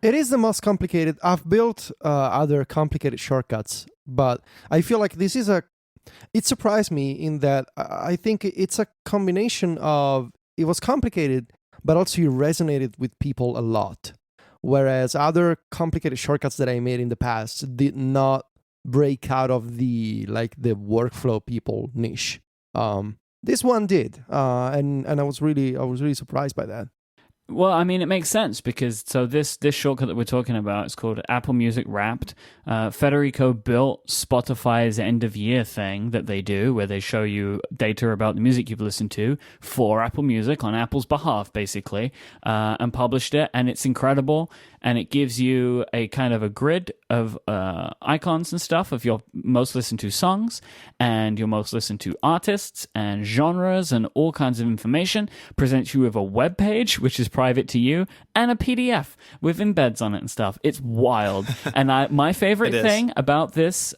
It is the most complicated. I've built other complicated shortcuts, but I feel like this is it surprised me in that I think it's a combination of, it was complicated, but also it resonated with people a lot. Whereas other complicated shortcuts that I made in the past did not break out of the workflow people niche. This one did, and I was really surprised by that. Well, I mean, it makes sense because this shortcut that we're talking about is called Apple Music Wrapped. Federico built Spotify's end of year thing that they do, where they show you data about the music you've listened to for Apple Music on Apple's behalf, basically, and published it. And it's incredible. And it gives you a kind of a grid of icons and stuff of your most listened to songs and your most listened to artists and genres and all kinds of information. Presents you with a web page, which is private to you, and a PDF with embeds on it and stuff. It's wild. And my favorite thing about this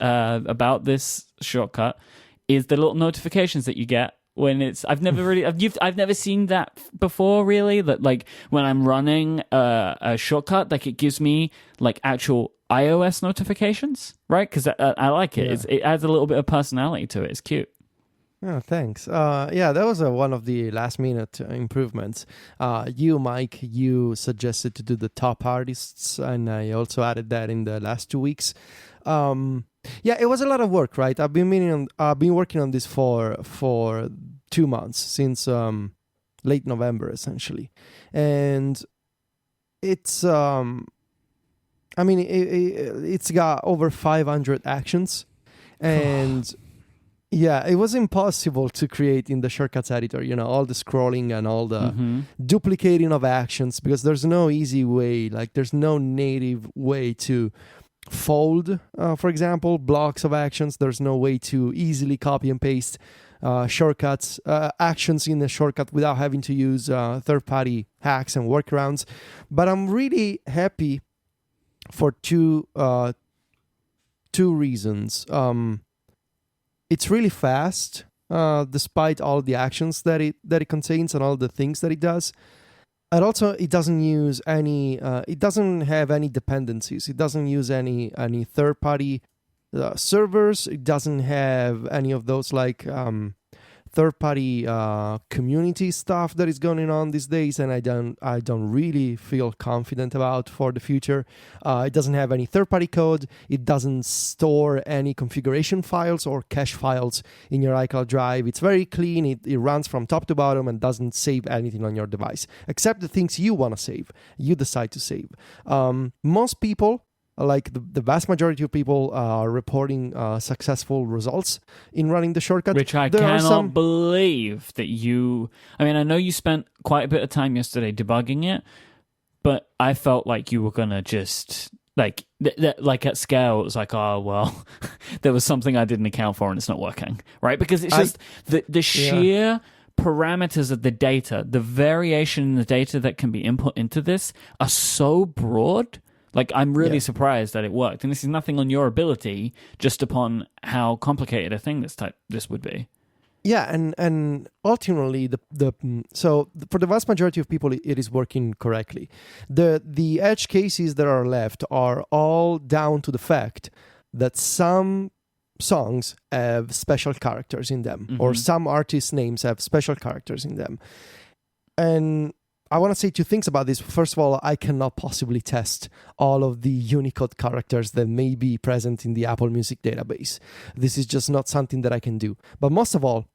shortcut is the little notifications that you get when it's. I've never seen that before, really. That like when I'm running a shortcut, like it gives me like actual iOS notifications, right? Because I like it. Yeah. It adds a little bit of personality to it. It's cute. Oh, thanks. Yeah, that was one of the last minute improvements. You, Mike, you suggested to do the top artists, and I also added that in the last 2 weeks. Yeah, it was a lot of work, right? I've been working on this for 2 months, since late November, essentially, and it's it's got over 500 actions, and Yeah, it was impossible to create in the shortcuts editor, all the scrolling and all the duplicating of actions, because there's no easy way, like there's no native way to fold, for example, blocks of actions. There's no way to easily copy and paste shortcuts, actions in the shortcut without having to use third-party hacks and workarounds. But I'm really happy for two reasons. It's really fast, despite all the actions that it contains and all the things that it does. And also, it doesn't use any. It doesn't have any dependencies. It doesn't use any third-party servers. It doesn't have any of those like third-party community stuff that is going on these days, and I don't really feel confident about for the future. It doesn't have any third-party code. It doesn't store any configuration files or cache files in your iCloud drive. It's very clean. It runs from top to bottom and doesn't save anything on your device except the things you want to save. You decide to save. Most people, like the vast majority of people, are reporting successful results in running the shortcut. Which I cannot believe that you... I mean, I know you spent quite a bit of time yesterday debugging it, but I felt like you were going to just... Like at scale, it was like, oh, well, there was something I didn't account for and it's not working, right? Because it's just the sheer... parameters of the data, the variation in the data that can be input into this are so broad. Like, I'm really surprised that it worked. And this is nothing on your ability, just upon how complicated a thing this would be. Yeah, and ultimately, so for the vast majority of people, it is working correctly. The edge cases that are left are all down to the fact that some songs have special characters in them, or some artists' names have special characters in them. And I want to say two things about this. First of all, I cannot possibly test all of the Unicode characters that may be present in the Apple Music database. This is just not something that I can do. But most of all,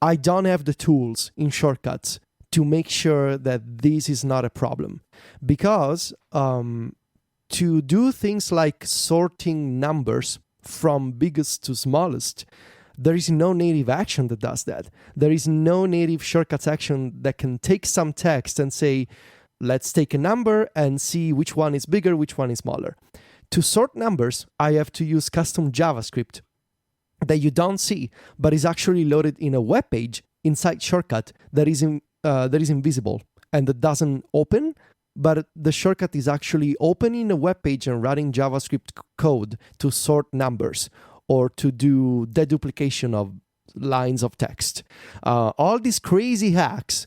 I don't have the tools in shortcuts to make sure that this is not a problem. Because to do things like sorting numbers from biggest to smallest, there is no native action that does that. There is no native shortcuts action that can take some text and say, let's take a number and see which one is bigger, which one is smaller. To sort numbers, I have to use custom JavaScript that you don't see, but is actually loaded in a web page inside shortcut that is invisible and that doesn't open, but the shortcut is actually opening a web page and running JavaScript code to sort numbers or to do deduplication of lines of text. All these crazy hacks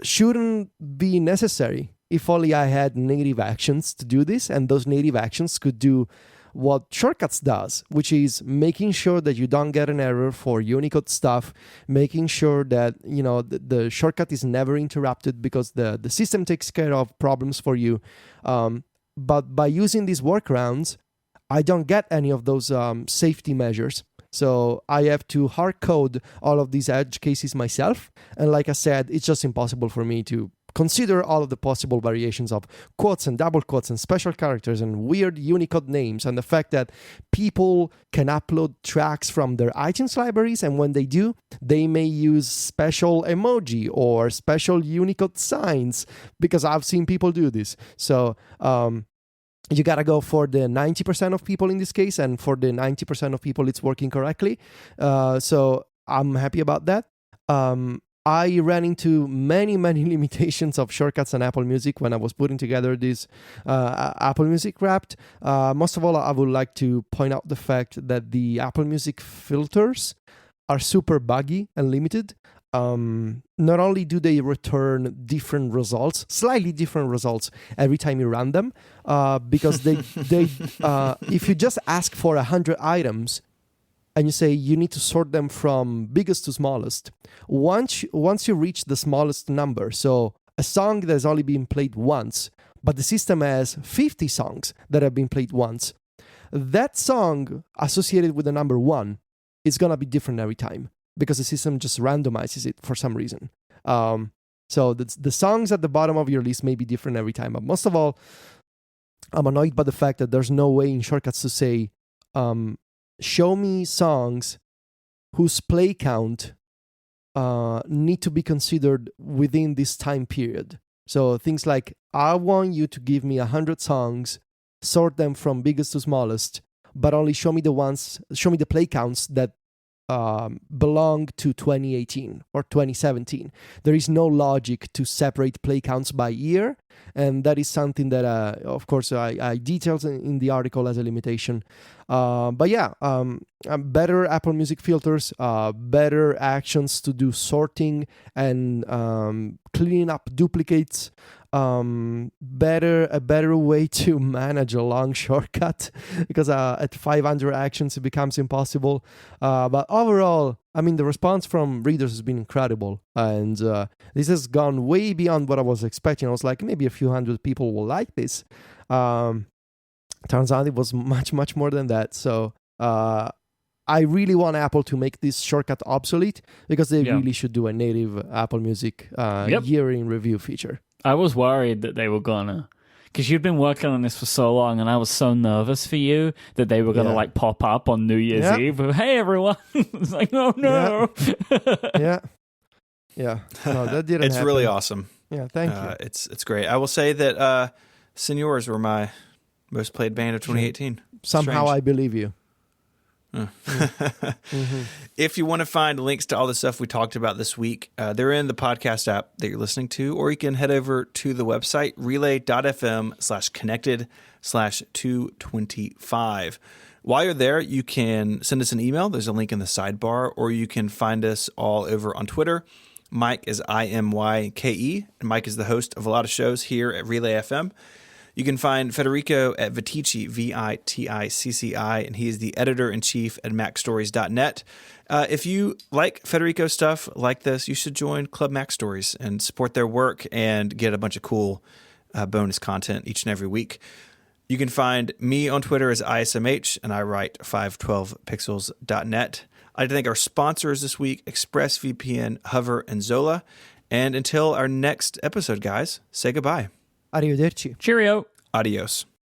shouldn't be necessary if only I had native actions to do this, and those native actions could do what shortcuts does, which is making sure that you don't get an error for Unicode stuff, making sure that the shortcut is never interrupted because the system takes care of problems for you. But by using these workarounds, I don't get any of those safety measures. So I have to hard code all of these edge cases myself. And like I said, it's just impossible for me to consider all of the possible variations of quotes and double quotes and special characters and weird Unicode names, and the fact that people can upload tracks from their iTunes libraries, and when they do, they may use special emoji or special Unicode signs, because I've seen people do this. So you gotta go for the 90% of people in this case, and for the 90% of people, it's working correctly. So I'm happy about that. I ran into many limitations of shortcuts on Apple Music when I was putting together this Apple Music Wrapped. Most of all, I would like to point out the fact that the Apple Music filters are super buggy and limited. Not only do they return different results, slightly different results every time you run them, because they if you just ask for 100 items, and you say you need to sort them from biggest to smallest, once you reach the smallest number, so a song that has only been played once, but the system has 50 songs that have been played once, that song associated with the number 1 is going to be different every time, because the system just randomizes it for some reason. So the songs at the bottom of your list may be different every time, but most of all, I'm annoyed by the fact that there's no way in shortcuts to say, show me songs whose play count need to be considered within this time period. So things like, I want you to give me 100 songs, sort them from biggest to smallest, but only show me the play counts that belong to 2018 or 2017. There is no logic to separate play counts by year, and that is something that, of course, I detailed in the article as a limitation. But yeah, better Apple Music filters, better actions to do sorting and cleaning up duplicates. A better way to manage a long shortcut, because at 500 actions it becomes impossible. But overall, I mean, the response from readers has been incredible, and this has gone way beyond what I was expecting. I was like, maybe a few hundred people will like this. Turns out it was much more than that. So I really want Apple to make this shortcut obsolete, because they really should do a native Apple Music year in review feature. I was worried that they were gonna, because you'd been working on this for so long, and I was so nervous for you that they were gonna like pop up on New Year's Eve. Hey, everyone! It's like, oh no. Yeah. No, that didn't. It's happen. really awesome. Yeah, thank you. It's great. I will say that Seniors were my most played band of 2018. Somehow I believe you. If you want to find links to all the stuff we talked about this week, they're in the podcast app that you're listening to, or you can head over to the website relay.fm/connected/225. While you're there, you can send us an email. There's a link in the sidebar, or you can find us all over on Twitter. Myke is IMYKE, and Myke is the host of a lot of shows here at Relay FM. You can find Federico at Viticci, Viticci, and he is the editor-in-chief at MacStories.net. If you like Federico stuff like this, you should join Club Mac Stories and support their work and get a bunch of cool bonus content each and every week. You can find me on Twitter as ISMH, and I write 512pixels.net. I'd like to thank our sponsors this week, ExpressVPN, Hover, and Zola. And until our next episode, guys, say goodbye. Arrivederci. Cheerio. Adios.